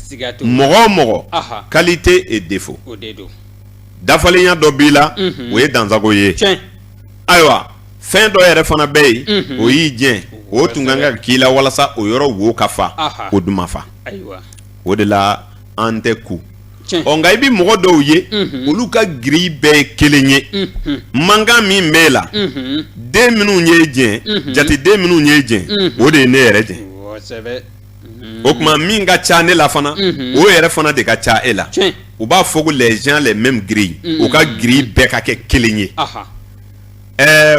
mɔgɔ o mɔgɔ qualité et défaut dafalenya dɔ b'i la o ye dansago ye ayiwa fɛn dɔ yɛrɛ fana bɛ yen o y'i diɲɛ o tun kan ka k'i la walasa o yɔrɔ wo ka fa o dun ma fa o de la an tɛ ku nka i bɛ mɔgɔ dɔw ye olu ka giri bɛɛ ye kelen ye mankan min b'e la den minnu ye diɲɛ jateden minnu ye diɲɛ o de ye ne yɛrɛ diɲɛ o kuma min ka ca ne la fana o yɛrɛ fana de ka ca e la u b'a fɔ ko les gens les mêmes grilles u ka giri bɛɛ ka kɛ kelen ye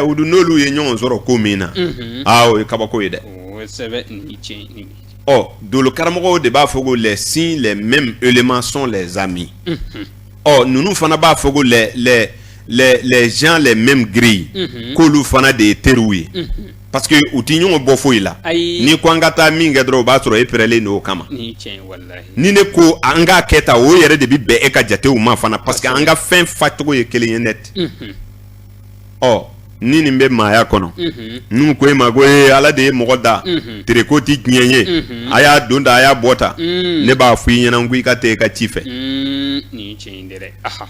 u dun n'olu ye ɲɔgɔn sɔrɔ ko min na o ye kabako ye dɛ dolo karamɔgɔw de b'a fɔ ko les signes les mêmes éléments sont les amis ninnu fana b'a fɔ ko les gens les mêmes grilles k'olu fana de ye teriw ye parce que u ti ɲɔgɔn bɔ foyi la ni ko an ka taa min kɛ dɔrɔn o b'a sɔrɔ e pɛrɛlen don o kama ni ne ko an k'a kɛ ta o yɛrɛ de bɛ bɛn e ka jatew ma fana parce que an ka fɛn facogo ye kelen ye net ni nin bɛ maaya kɔnɔ n'u ko e ma ko ala de ye mɔgɔ da tere ko ti tiɲɛ ye a y'a don da a y'a bɔ ta ne b'a fɔ i ɲɛna ko i ka taa i ka ci fɛ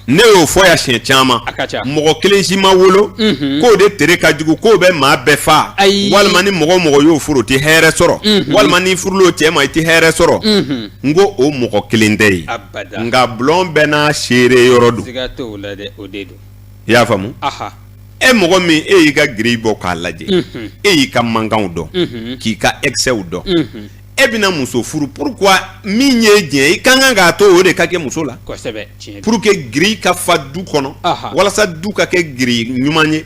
ne y'o fɔ ya siɲɛ caman mɔgɔ kelen si ma wolo k'o de tere ka jugu k'o bɛ maa bɛɛ fa walima ni mɔgɔ mɔgɔ y'o furu o tɛ hɛrɛ sɔrɔ walima ni furul'o cɛ ma i tɛ hɛrɛ sɔrɔ n ko o mɔgɔ kelen tɛ ye nka bulon bɛɛ n'a seere yɔrɔ don i y'a faamu e mɔgɔ min e y'i ka giri bɔ k'a lajɛ e y'i ka mankanw dɔn k'i ka excès dɔn e bɛna muso furu pourquoi min ye diɲɛ i ka kan k'a to o de ka kɛ muso la pour que giri ka fa du kɔnɔ walasa du ka kɛ giri ɲuman ye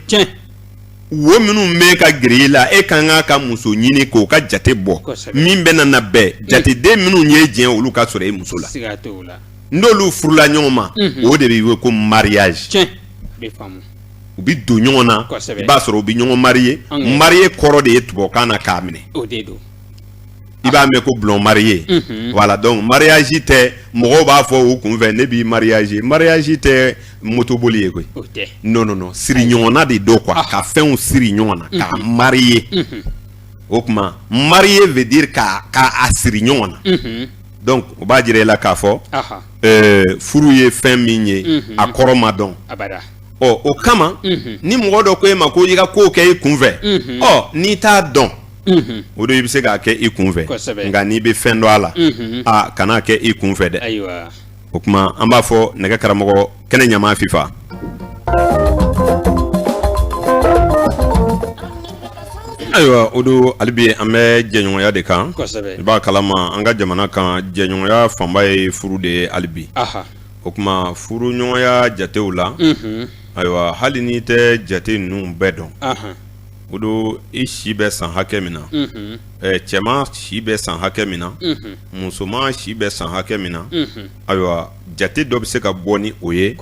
wo minnu bɛ ka giri la e ka kan ka muso ɲini k'o ka jate bɔ min bɛ na bɛɛ jateden minnu ye diɲɛ olu ka sɔrɔ e muso la n'olu furula ɲɔgɔn ma o de bɛ wele ko mariage u bɛ don ɲɔgɔn na i b'a sɔrɔ u bɛ ɲɔgɔn marié kɔrɔ de ye tubabukan na k'a minɛ i b'a mɛn ko bulon marié voilà donc mariage tɛ mɔgɔw b'a fɔ u kunfɛ ne b'i mariage tɛ motoboli ye koyi non siri ɲɔgɔnna de don quoi ka fɛnw siri ɲɔgɔn na k'a marié o kuma marié veut dire k'a siri ɲɔgɔn na donc o b'a jira i la k'a fɔ furu ye fɛn min ye a kɔrɔ ma dɔn o kama ni mɔgɔ dɔ ko e ma ko i ka kow kɛ i kunfɛ n'i t'a dɔn o do i bɛ se k'a kɛ i kunfɛ nka n'i bɛ fɛn dɔ a la a kana kɛ i kunfɛ dɛ o kuma an b'a fɔ nɛgɛ karamɔgɔ kɛnɛ ɲama fifa ayiwa o do hali bi an bɛ jɛɲɔgɔnya de kan i b'a kalama an ka jamana kan jɛɲɔgɔnya fanba ye furu de ye hali bi o kuma furu ɲɔgɔnya jatew la ayiwa hali n'i tɛ jate ninnu bɛɛ dɔn o do i si bɛ san hakɛ min na cɛman si bɛ san hakɛ min na musoman si bɛ san hakɛ min na ayiwa jate dɔ bɛ se ka bɔ ni o ye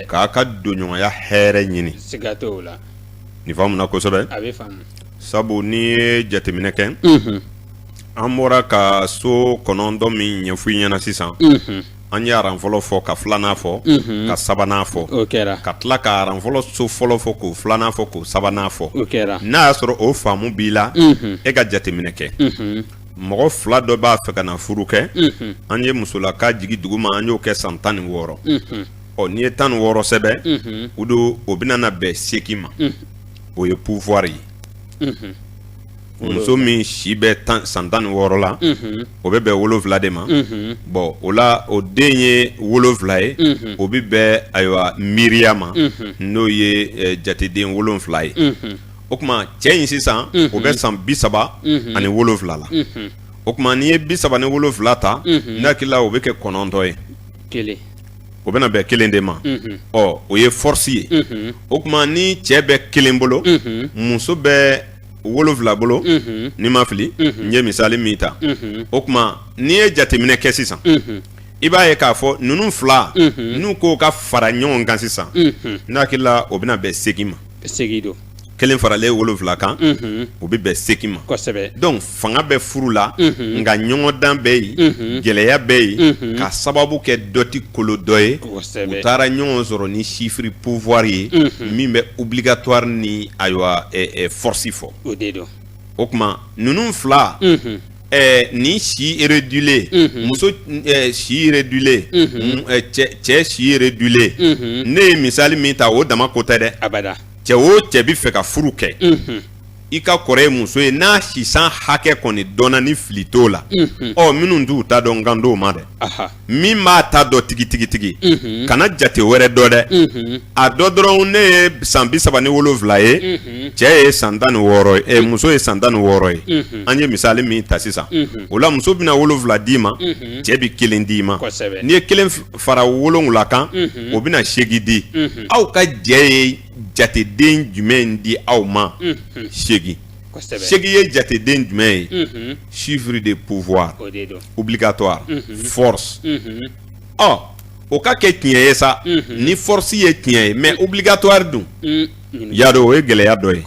k'a ka donɲɔgɔnya hɛrɛ ɲini nin faamu na kosɛbɛ sabu n'i ye jateminɛ kɛ an bɔra ka so 9 min ɲɛfɔ i ɲɛna sisan an ye aran fɔlɔ fɔ ka filanan fɔ ka sabanan fɔ ka tila ka aran fɔlɔ so fɔlɔ fɔ k'o filanan fɔ k'o sabanan fɔ n'a y'a sɔrɔ o faamu b'i la e ka jateminɛ kɛ mɔgɔ fila dɔ b'a fɛ ka na furu kɛ an ye musolaka jigi duguma an y'o kɛ san 16 n'i ye 16 sɛbɛn o do o bɛna na bɛn 8 ma o ye pouvoir ye muso min si bɛ san 16 la o bɛ bɛn 7 de ma bon o la o den ye 7 ye o bɛ bɛn ayiwa miiriya ma n'o ye jateden 7 ye o kuma cɛ in sisan o bɛ san 37 ani 7 la o kuma n'i ye 37 ni 7 ta n'akila o bɛ kɛ 9 ye o bɛna bɛn 1 de ma o ye force ye o kuma ni cɛ bɛ 1 bolo muso bɛ 7 bolo ni ma fili n ye misali min ta o kuma n'i ye jateminɛ kɛ sisan i b'a ye k'a fɔ ninnu fila n'u ko ka fara ɲɔgɔn kan sisan n'akila o bɛna bɛn 8 ma kelen faralen 7 kan o bɛ bɛn 8 ma donc fanga bɛ furu la nka ɲɔgɔndan bɛ yen gɛlɛya bɛ yen ka sababu kɛ dɔ tɛ kolo dɔ ye u taara ɲɔgɔn sɔrɔ ni chiffre pouvoir ye min bɛ obligatoire ni ayiwa force fɔ o kuma ninnu fila ni si réduit muso si réduit cɛ si réduit ne ye misali min ta o dama ko tɛ dɛ cɛ o cɛ bɛ fɛ ka furu kɛ i ka kɔrɔ ye muso ye n'a sisan hakɛ kɔni dɔnna ni fili t'o la minnu t'u ta dɔn kan d'o ma dɛ min b'a ta dɔn tigi kana jate wɛrɛ dɔ dɛ a dɔ dɔrɔn ne ye san 37 ye cɛ ye san 16 ye muso ye san 16 ye an ye misali min ta sisan o la muso bɛna 7 d'i ma cɛ bɛ 1 d'i ma n'i ye 1 fara 7 kan o bɛna 8 di aw ka jɛ ye jateden jumɛn di aw ma 8 ye jateden jumɛn ye chiffre de pouvoir obligatoire force o ka kɛ tiɲɛ ye sa ni force ye tiɲɛ ye mais obligatoire dun y'a dɔn o ye gɛlɛya dɔ ye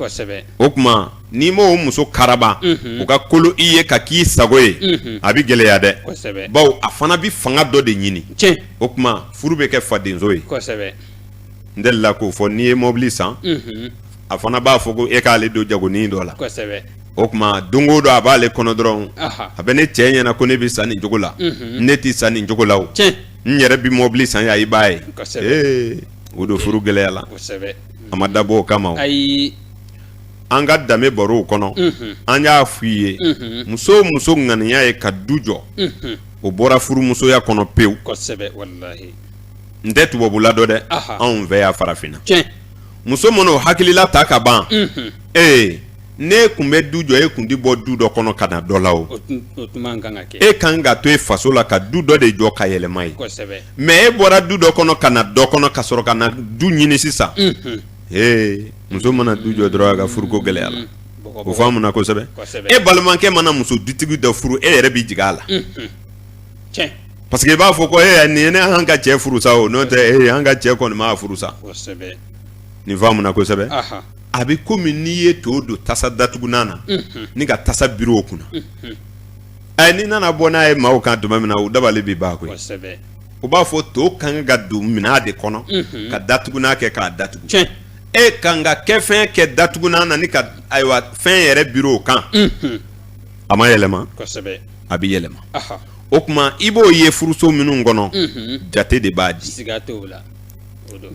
o kuma n'i m'o muso karaba o ka kolo i ye ka k'i sago ye a bɛ gɛlɛya dɛ bawo a fana bɛ fanga dɔ de ɲini o kuma furu bɛ kɛ fadenso ye n delila k'o fɔ n'i ye mobili san a fana b'a fɔ ko e k'ale don jagonin dɔ la o kuma don o don a b'ale kɔnɔ dɔrɔn a bɛ ne cɛ ɲɛna ko ne bɛ san nin cogo la ne tɛ san nin cogo la o n yɛrɛ bɛ mobili san ya i b'a ye o don furu gɛlɛya la a ma dabɔ o kama o an ka danbe barow kɔnɔ an y'a f'i ye muso o muso ŋaniya ye ka du jɔ o bɔra furumusoya kɔnɔ pewu n tɛ tubabula dɔ dɛ anw fɛ y'a farafinna muso mana o hakilila ta ka ban ne kun bɛ du jɔ e kun tɛ bɔ du dɔ kɔnɔ ka na dɔ la o e kan ka to e faso la ka du dɔ de jɔ ka yɛlɛma ye mais e bɔra du dɔ kɔnɔ ka na dɔ kɔnɔ ka sɔrɔ ka na du ɲini sisan muso mana du jɔ dɔrɔn a ka furuko gɛlɛya la o faamu na kosɛbɛ e balimakɛ mana muso dutigi dɔ furu e yɛrɛ bɛ jigin a la parce que i b'a fɔ ko nin ye ne an ka cɛ furu sa o n'o tɛ an ka cɛ kɔni m'a furu sa nin faamu na kosɛbɛ a bɛ komi n'i ye to don tasa datugunan na ni ka tasa biri o kunna n'i nana bɔ n'a ye maaw kan tuma min na o dabali bɛ ban koyi o b'a fɔ to kan ka don minɛn de kɔnɔ ka datugunan kɛ k'a datugu e kan ka kɛ fɛn kɛ datugunan na ni ka ayiwa fɛn yɛrɛ biri o kan a ma yɛlɛma a bɛ yɛlɛma o kuma i b'o ye furuso minnu kɔnɔ jate de b'a di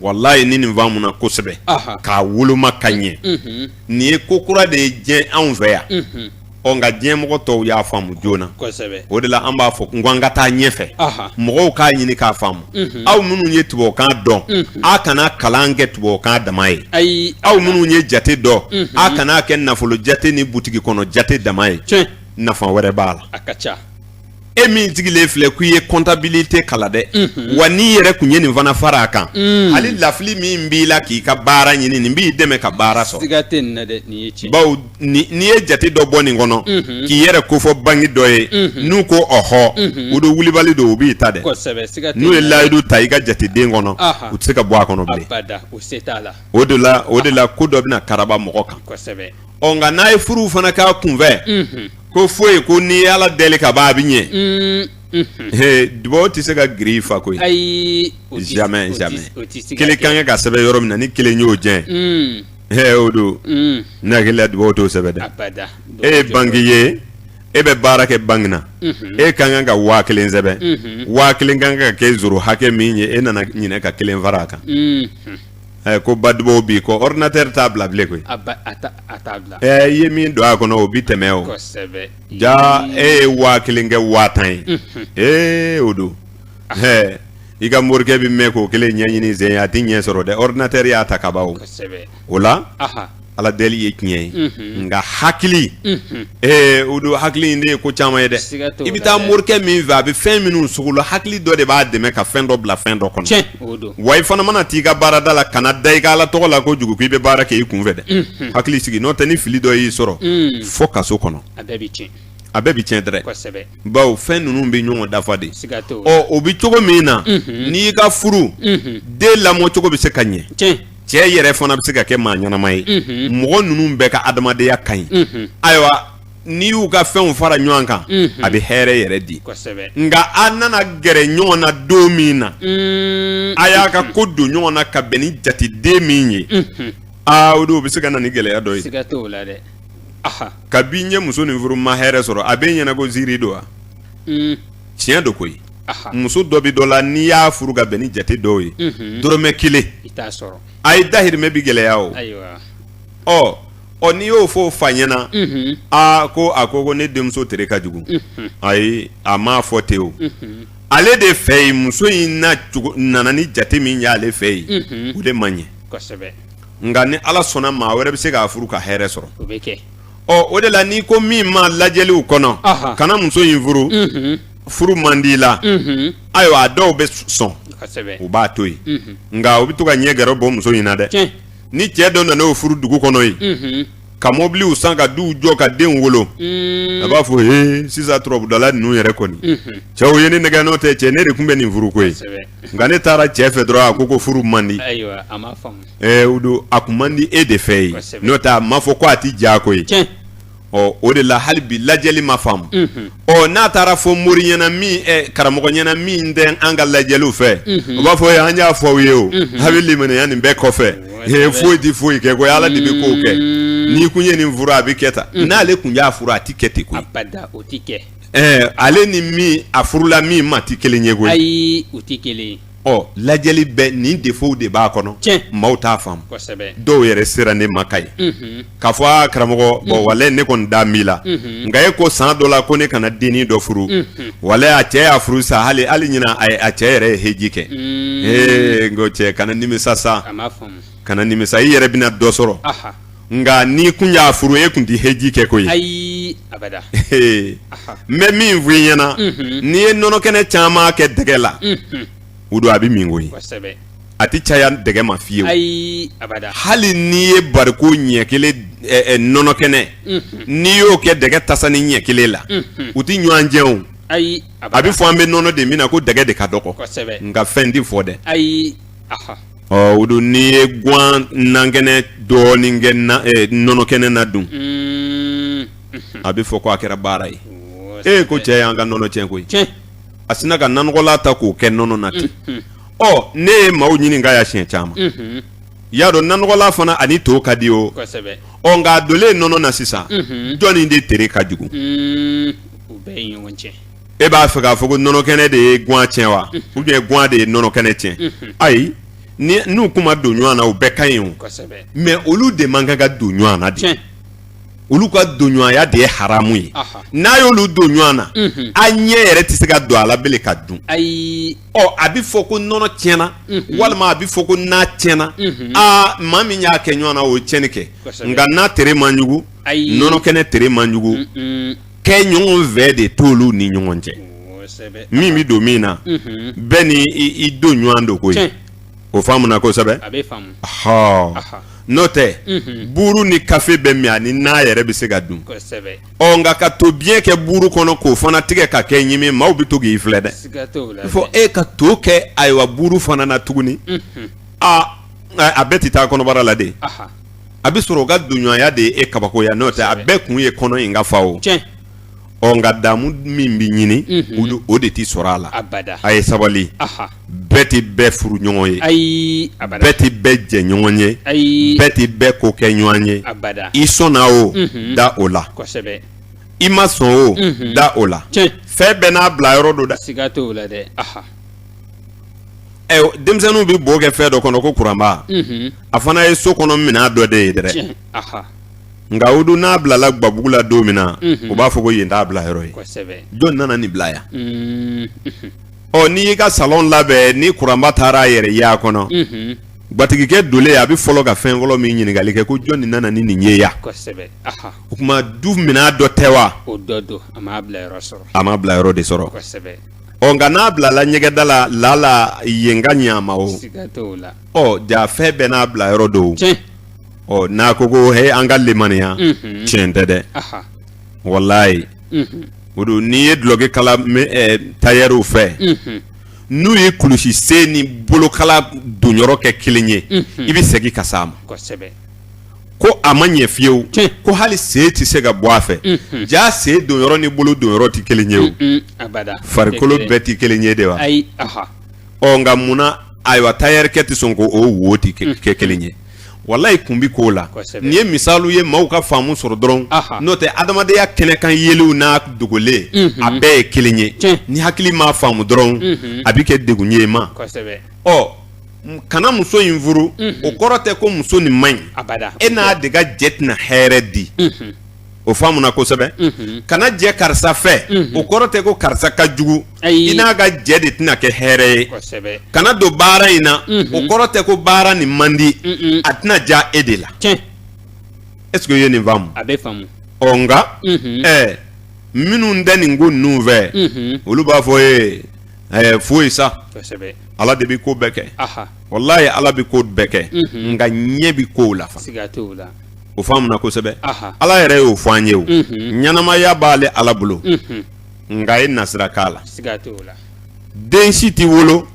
wallahi ni nin faamu na kosɛbɛ k'a woloma ka ɲɛ nin ye ko kura de ye diɲɛ anw fɛ yan nka diɲɛmɔgɔ tɔw y'a faamu joona o de la an b'a fɔ n ko an ka taa ɲɛfɛ mɔgɔw k'a ɲini k'a faamu aw minnu ye tubabukan dɔn a kana kalan kɛ tubabukan dama ye aw minnu ye jate dɔn a kana kɛ nafolo jate ni butigi kɔnɔ jate dama ye nafa wɛrɛ b'a la e min sigilen filɛ k'i ye comptabilité kalan dɛ wa n'i yɛrɛ kun ye nin fana fara a kan hali lafili min b'i la k'i ka baara ɲini nin b'i dɛmɛ ka baara sɔrɔ siga tɛ nin na dɛ nin ye tiɲɛ bawo n'i ye jate dɔ bɔ nin kɔnɔ k'i yɛrɛ kofɔ bangi dɔ ye n'u ko ɔhɔ o do wulibali don u b'i ta dɛ n'u ye layidu ta i ka jateden kɔnɔ u tɛ se ka bɔ a kɔnɔ bilen o de la ko dɔ bɛna karaba mɔgɔ kan nka n'a ye furuw fana k'a kunfɛ ko foyi ko n'i ye Ala deli ka ban a bɛ ɲɛ dubaw tɛ se ka giri i fa koyi jamais kelen kan ka sɛbɛn yɔrɔ min na ni kelen y'o jɛn o don ne hakili la dubaw t'o sɛbɛn dɛ e ye banki ye e bɛ baara kɛ banki na e kan ka 1000 sɛbɛn 1000 kan ka kɛ zoro hakɛ min ye e nana ɲinɛ ka 1 fara a kan ko badubaw bi ko ordinateur t'a bila bilen koyi i ye min don a kɔnɔ o bi tɛmɛ o ja e ye 1000 kɛ 5000 ye o don i ka morikɛ bi mɛn k'o kelen ɲɛɲini zen a ti ɲɛ sɔrɔ dɛ ordinateur y'a ta ka ban o la Ala deli ye tiɲɛ ye nka hakili o don hakili in de ye ko caman ye dɛ i bɛ taa morikɛ min fɛ a bɛ fɛn minnu sugu la hakili dɔ de b'a dɛmɛ ka fɛn dɔ bila fɛn dɔ kɔnɔ wa i fana mana t'i ka baarada la kana da i ka Ala tɔgɔ la kojugu k'i bɛ baara kɛ i kun fɛ dɛ hakili sigi n'o tɛ ni fili dɔ y'i sɔrɔ fo kaso kɔnɔ a bɛɛ bi tiɲɛ dɛrɛ bawo fɛn ninnu bɛ ɲɔgɔn dafa de o bi cogo min na n'i ka furu den lamɔ cogo bɛ se ka ɲɛ cɛ yɛrɛ fana bɛ se ka kɛ maa ɲanama ye mɔgɔ ninnu bɛɛ ka adamadenya ka ɲi ayiwa n'i y'u ka fɛnw fara ɲɔgɔn kan a bɛ hɛrɛ yɛrɛ di nka a nana gɛrɛ ɲɔgɔn na don min na a y'a ka ko don ɲɔgɔn na ka bɛn ni jateden min ye o don o bɛ se ka na ni gɛlɛya dɔ ye kabi n ye muso nin furu ma hɛrɛ sɔrɔ a bɛ ɲɛna ko ziiri don wa tiɲɛ don koyi muso dɔ bi dɔ la n'i y'a furu ka bɛn ni jate dɔw ye dɔrɔmɛ 1 a ye dahirimɛ bi gɛlɛya o n'i y'o fɔ fa ɲɛna a ko ne denmuso tere ka jugu ayi a m'a fɔ ten o ale de fɛ yen muso in nana ni jate min ye ale fɛ yen o de man ɲɛ nka ni Ala sɔnna maa wɛrɛ bɛ se k'a furu ka hɛrɛ sɔrɔ o de la n'i ko min ma lajɛliw kɔnɔ kana muso in furu man di la ayiwa a dɔw bɛ sɔn u b'a to yen nka u bɛ to ka ɲɛ gɛrɛ bɔ muso in na dɛ ni cɛ dɔ nana o furu dugu kɔnɔ yen ka mobiliw san ka duw jɔ ka den wolo a b'a fɔ sisan turabudala ninnu yɛrɛ kɔni cɛw ye ne nɛgɛ n'o tɛ cɛ ne de tun bɛ nin furu ko ye nka ne taara cɛ fɛ dɔrɔn a ko furu man di o don a kun man di e de fɛ yen n'o tɛ a ma fɔ ko a ti diya ko ye o de la hali bi lajɛli ma faamu n'a taara fɔ mori ɲɛna min karamɔgɔ ɲɛna min tɛ an ka lajɛliw fɛ o b'a fɔ an y'a fɔ aw ye o a bɛ limaniya nin bɛɛ kɔfɛ foyi tɛ foyi kɛ ko Ala de bɛ kow kɛ n'i kun ye nin furu a bɛ kɛ tan n'ale kun y'a furu a ti kɛ ten koyi ale ni min a furula min ma ti kelen ye koyi ayi u ti kelen lajɛli bɛ nin défaut de b'a kɔnɔ maaw t'a faamu dɔw yɛrɛ sera ne ma ka ye k'a fɔ karamɔgɔ walayi ne kɔni da m'i la nka e ko san dɔ la ko ne kana dennin dɔ furu walayi a cɛ y'a furu sa hali ɲina a cɛ yɛrɛ ye heji kɛ n ko cɛ kana nimisa sa kana nimisa i yɛrɛ bɛna dɔ sɔrɔ nka n'i kun y'a furu e kun ti heji kɛ koyi ayi abada n bɛ min fɔ i ɲɛna n'i ye nɔnɔ kɛnɛ caman kɛ dɛgɛ la o don a bɛ min koyi a ti caya dɛgɛ ma fiyewu hali n'i ye bariko ɲɛ kelen nɔnɔ kɛnɛ n'i y'o kɛ dɛgɛ tasa ni ɲɛ kelen la u ti ɲɔgɔn jɛn o a bɛ fɔ an bɛ nɔnɔ de min na ko dɛgɛ de ka dɔgɔ nka fɛn ti fɔ dɛ o don n'i ye guwan nankɛnɛ dɔɔnin kɛ nɔnɔ kɛnɛ na dun a bɛ fɔ ko a kɛra baara ye ko cɛ y'an ka nɔnɔ tiɲɛ koyi a sina ka nanɔgɔla ta k'o kɛ nɔnɔ na ten ne ye maaw ɲini k'a y'a siɲɛ caman y'a dɔn nanɔgɔla fana ani to ka di o nka a dolen nɔnɔ na sisan jɔnni de tere ka jugu e b'a fɛ k'a fɔ ko nɔnɔ kɛnɛ de ye guwan tiɲɛ wa ou bien guwan de ye nɔnɔ kɛnɛ tiɲɛ ayi n'u kuma don ɲɔgɔn na u bɛɛ ka ɲi o mais olu de man kan ka don ɲɔgɔn na de olu ka don ɲɔgɔnya de ye haramu ye n'a y'olu don ɲɔgɔn na a ɲɛ yɛrɛ tɛ se ka don a la bele ka dun a bɛ fɔ ko nɔnɔ tiɲɛna walima a bɛ fɔ ko n'a tiɲɛna maa min y'a kɛ ɲɔgɔn na o ye tiɲɛni kɛ nka n'a tere man jugu nɔnɔ kɛnɛ tere man jugu kɛ ɲɔgɔn fɛ de t'olu ni ɲɔgɔn cɛ min bɛ don min na bɛɛ ni i don ɲɔgɔn don ko ye o faamuna kosɛbɛ n'o tɛ buru ni kafe bɛ min ani n'a yɛrɛ bɛ se ka dun nka ka to biɲɛ kɛ buru kɔnɔ k'o fana tigɛ ka kɛ ɲimi maaw bɛ to k'i filɛ dɛ fɔ e ka to kɛ ayiwa buru fana na tuguni a bɛɛ tɛ taa kɔnɔbara la de a bɛ sɔrɔ o ka donɲɔgɔnya de ye e kabakoya n'o tɛ a bɛɛ kun ye kɔnɔ in ka fa o nka damu min bɛ ɲini o de tɛ sɔrɔ a la a ye sabali bɛɛ tɛ bɛɛ furu ɲɔgɔn ye bɛɛ tɛ bɛɛ jɛ ɲɔgɔn ye bɛɛ tɛ bɛɛ ko kɛ ɲɔgɔn ye i sɔnna o da o la i ma sɔn o da o la fɛn bɛɛ n'a bila yɔrɔ do dɛ denmisɛnninw bɛ bo kɛ fɛn dɔ kɔnɔ ko kuranba a fana ye so kɔnɔ minɛn dɔ de ye dɛ nka o don n'a bilala gbabugu la don min na o b'a fɔ ko yen t'a bila yɔrɔ ye jɔn nana nin bila yan n'i y'i ka salon labɛn ni kuranba taara a yɛrɛ ye a kɔnɔ gbatigikɛ dolen a bɛ fɔlɔ ka fɛn fɔlɔ min ɲininkali kɛ ko jɔn nin nana ni nin ye yan o tuma du minɛn dɔ tɛ wa a ma bila yɔrɔ de sɔrɔ nka n'a bilala ɲɛgɛda la lala yen ka ɲɛ a ma o ja fɛn bɛɛ n'a bila yɔrɔ do n'a ko he an ka limaniya tiɲɛ tɛ dɛ walayi o don n'i ye dulɔki kala tayɛriw fɛ n'u ye kulusi sen ni bolokala donyɔrɔ kɛ kelen ye i bɛ segin ka s'a ma ko a ma ɲɛ fiyewu ko hali sen tɛ se ka bɔ a fɛ ja sen donyɔrɔ ni bolo donyɔrɔ tɛ kelen ye o farikolo bɛɛ tɛ kelen ye de wa nka munna ayiwa tayɛrikɛ tɛ sɔn ko o wo tɛ kɛ kelen ye walayi kun bi k'o la nin ye misalu ye maaw ka faamu sɔrɔ dɔrɔn n'o tɛ adamadenya kɛnɛkan yeliw n'a dogolen a bɛɛ ye kelen ye ni hakili m'a faamu dɔrɔn a bɛ kɛ degun ye ma kana muso in furu o kɔrɔ tɛ ko muso nin man ɲi e n'a de ka jɛ tɛna hɛrɛ di o faamuna kosɛbɛ kana jɛ karisa fɛ o kɔrɔ tɛ ko karisa ka jugu i n'a ka jɛ de tɛna kɛ hɛrɛ ye kana don baara in na o kɔrɔ tɛ ko baara nin man di a tɛna diya e de la est-ce que i ye nin faamu nka minnu tɛ nin ko ninnu fɛ olu b'a fɔ foyi sa ala de bɛ ko bɛɛ kɛ walayi ala bɛ ko bɛɛ kɛ nka ɲɛ bɛ kow la o faamuna kosɛbɛ ala yɛrɛ y'o fɔ an ye o ɲanamaya b'ale ala bolo nka e nasira k'a la den si t'i wolo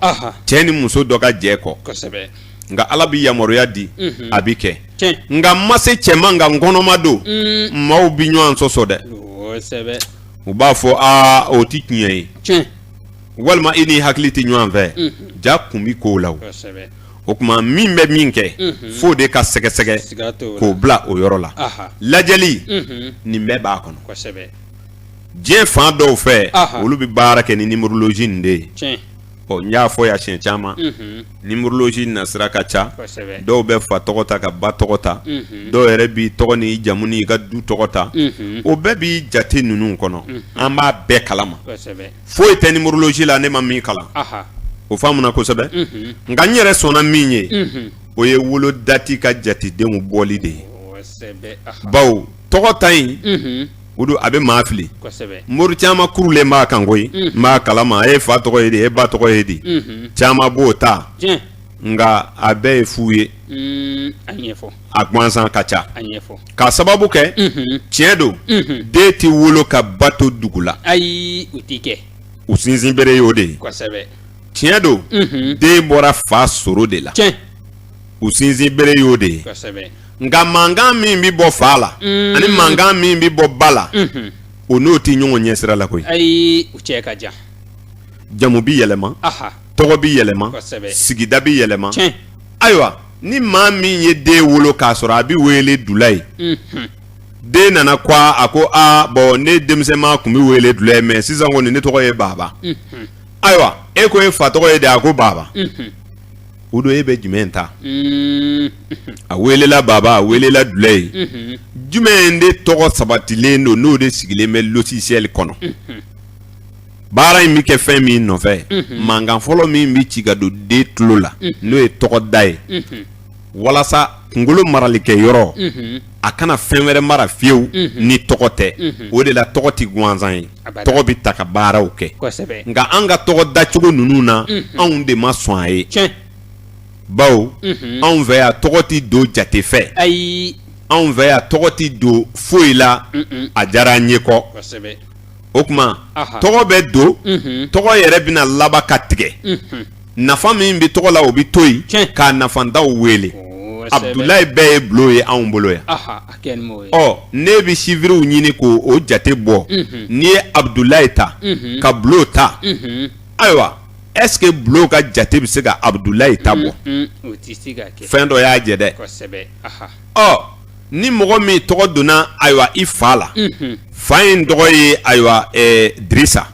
cɛ ni muso dɔ ka jɛ kɔ nka ala bɛ yamaruya di a bɛ kɛ nka ma se cɛman nka nkɔnɔma don maaw bɛ ɲɔgɔn sɔsɔ dɛ u b'a fɔ o tɛ tiɲɛ ye walima i ni hakili tɛ ɲɔgɔn fɛ ja kun bɛ kow la o tuma min bɛ min kɛ fo de ka sɛgɛsɛgɛ k'o bila o yɔrɔ la lajɛli nin bɛɛ b'a kɔnɔ diɲɛ fan dɔw fɛ olu bɛ baara kɛ ni numérologie nin de ye n y'a fɔ yan siɲɛ caman numérologie nasira ka ca dɔw bɛ fa tɔgɔ ta ka ba tɔgɔ ta dɔw yɛrɛ b'i tɔgɔ ni jamu ni i ka du tɔgɔ ta o bɛɛ b'i jate ninnu kɔnɔ an b'a bɛɛ kalama foyi tɛ numérologie la ne ma min kalan o faamuna kosɛbɛ nka n yɛrɛ sɔnna min ye o ye wolo dati ka jatedenw bɔli de ye bawo tɔgɔ ta in o don a bɛ maa fili mori caman kurulen b'a kan koyi n b'a kalama e fa tɔgɔ ye di e ba tɔgɔ ye di caman b'o ta nka a bɛɛ ye fu ye a gansan ka ca k'a sababu kɛ tiɲɛ don den tɛ wolo ka ba to dugu la u sinsin bere y'o de ye tiɲɛ don den bɔra fa soro de la u sinsin bere y'o de ye nka mankan min bɛ bɔ fa la ani mankan min bɛ bɔ ba la o n'o tɛ ɲɔgɔn ɲɛ sira la koyi jamu bɛ yɛlɛma tɔgɔ bɛ yɛlɛma sigida bɛ yɛlɛma ayiwa ni maa min ye den wolo k'a sɔrɔ a bɛ wele dula ye den nana ko a ko bɔn ne denmisɛnnin tun bɛ wele dula ye mɛ sisan kɔni ne tɔgɔ ye baba ayiwa e ko e fa tɔgɔ ye de a ko baba o do e bɛ jumɛn ta a welela baba a welela dulɛ jumɛn de tɔgɔ sabatilen don n'o de sigilen bɛ logiciel kɔnɔ baara in bɛ kɛ fɛn min nɔfɛ mankan fɔlɔ min bɛ ci ka don den tulo la n'o ye tɔgɔ da ye walasa kunkolo maralikɛ yɔrɔ a kana fɛn wɛrɛ mara fiyewu ni tɔgɔ tɛ o de la tɔgɔ tɛ gansan ye tɔgɔ bɛ ta ka baaraw kɛ nka an ka tɔgɔ dacogo ninnu na anw de ma sɔn a ye bawo anw fɛ yan tɔgɔ tɛ don jate fɛ anw fɛ yan tɔgɔ tɛ don foyi la a diyara an ye kɔ o tuma tɔgɔ bɛ don tɔgɔ yɛrɛ bɛna laban ka tigɛ nafa min bɛ tɔgɔ la o bɛ to yen k'a nafandaw wele Abdoulaye bɛɛ ye bulon ye anw bolo yan ne bɛ siviriw ɲini k'o o jate bɔ n'i ye Abdoulaye ta ka bulon ta ayiwa est-ce que bulon ka jate bɛ se ka Abdoulaye ta bɔ fɛn dɔ y'a jɛ dɛ ni mɔgɔ min tɔgɔ donna ayiwa i fa la fa in tɔgɔ ye ayiwa Dirisa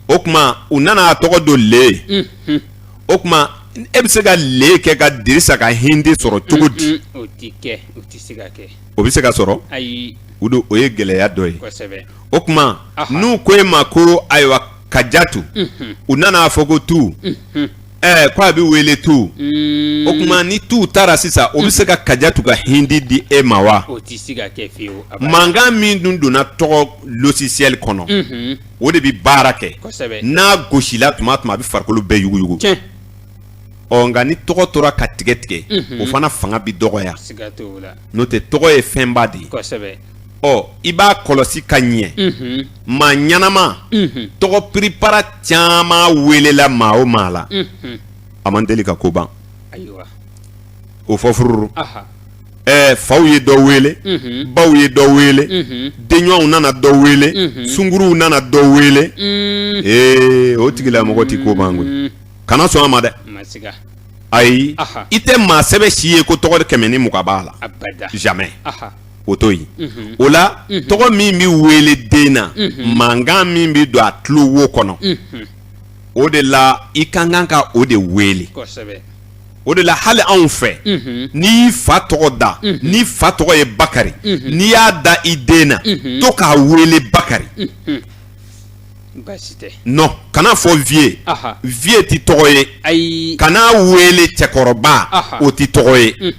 o tuma u nana tɔgɔ don le o tuma e bɛ se ka le kɛ ka Dirisa ka hindi sɔrɔ cogo di o bɛ se ka sɔrɔ o ye gɛlɛya dɔ ye o tuma n'u ko e ma ko ayiwa Kajatu u nana fɔ ko tu ko a bɛ wele tu o tuma ni tu taara sisan o bɛ se ka Kajatu ka hindi di e ma wa mankan min dun donna tɔgɔ logiciel kɔnɔ o de bɛ baara kɛ n'a gosila tuma a bɛ farikolo bɛɛ yuguyugu nka ni tɔgɔ tora ka tigɛ o fana fanga bɛ dɔgɔya n'o tɛ tɔgɔ ye fɛnba de ye i b'a kɔlɔsi ka ɲɛ maa ɲanama tɔgɔ piripara caman welela maa o maa la a man deli ka ko ban o fɔ fururu faw ye dɔ wele baw ye dɔ wele denɲɔgɔnw nana dɔ wele sunkuruw nana dɔ wele o tigilamɔgɔ tɛ ko ban koyi kana sɔn a ma dɛ ayi i tɛ maa sɛbɛ si ye ko tɔgɔ kɛmɛ ni mugan b'a la jamais o to yen o la tɔgɔ min bɛ wele den na mankan min bɛ don a tulo wo kɔnɔ o de la i ka kan ka o de wele o de la hali anw fɛ n'i y'i fa tɔgɔ da ni fa tɔgɔ ye Bakari n'i y'a da i den na to k'a wele Bakari non kana fɔ vie tɛ tɔgɔ ye kana wele cɛkɔrɔba o tɛ tɔgɔ ye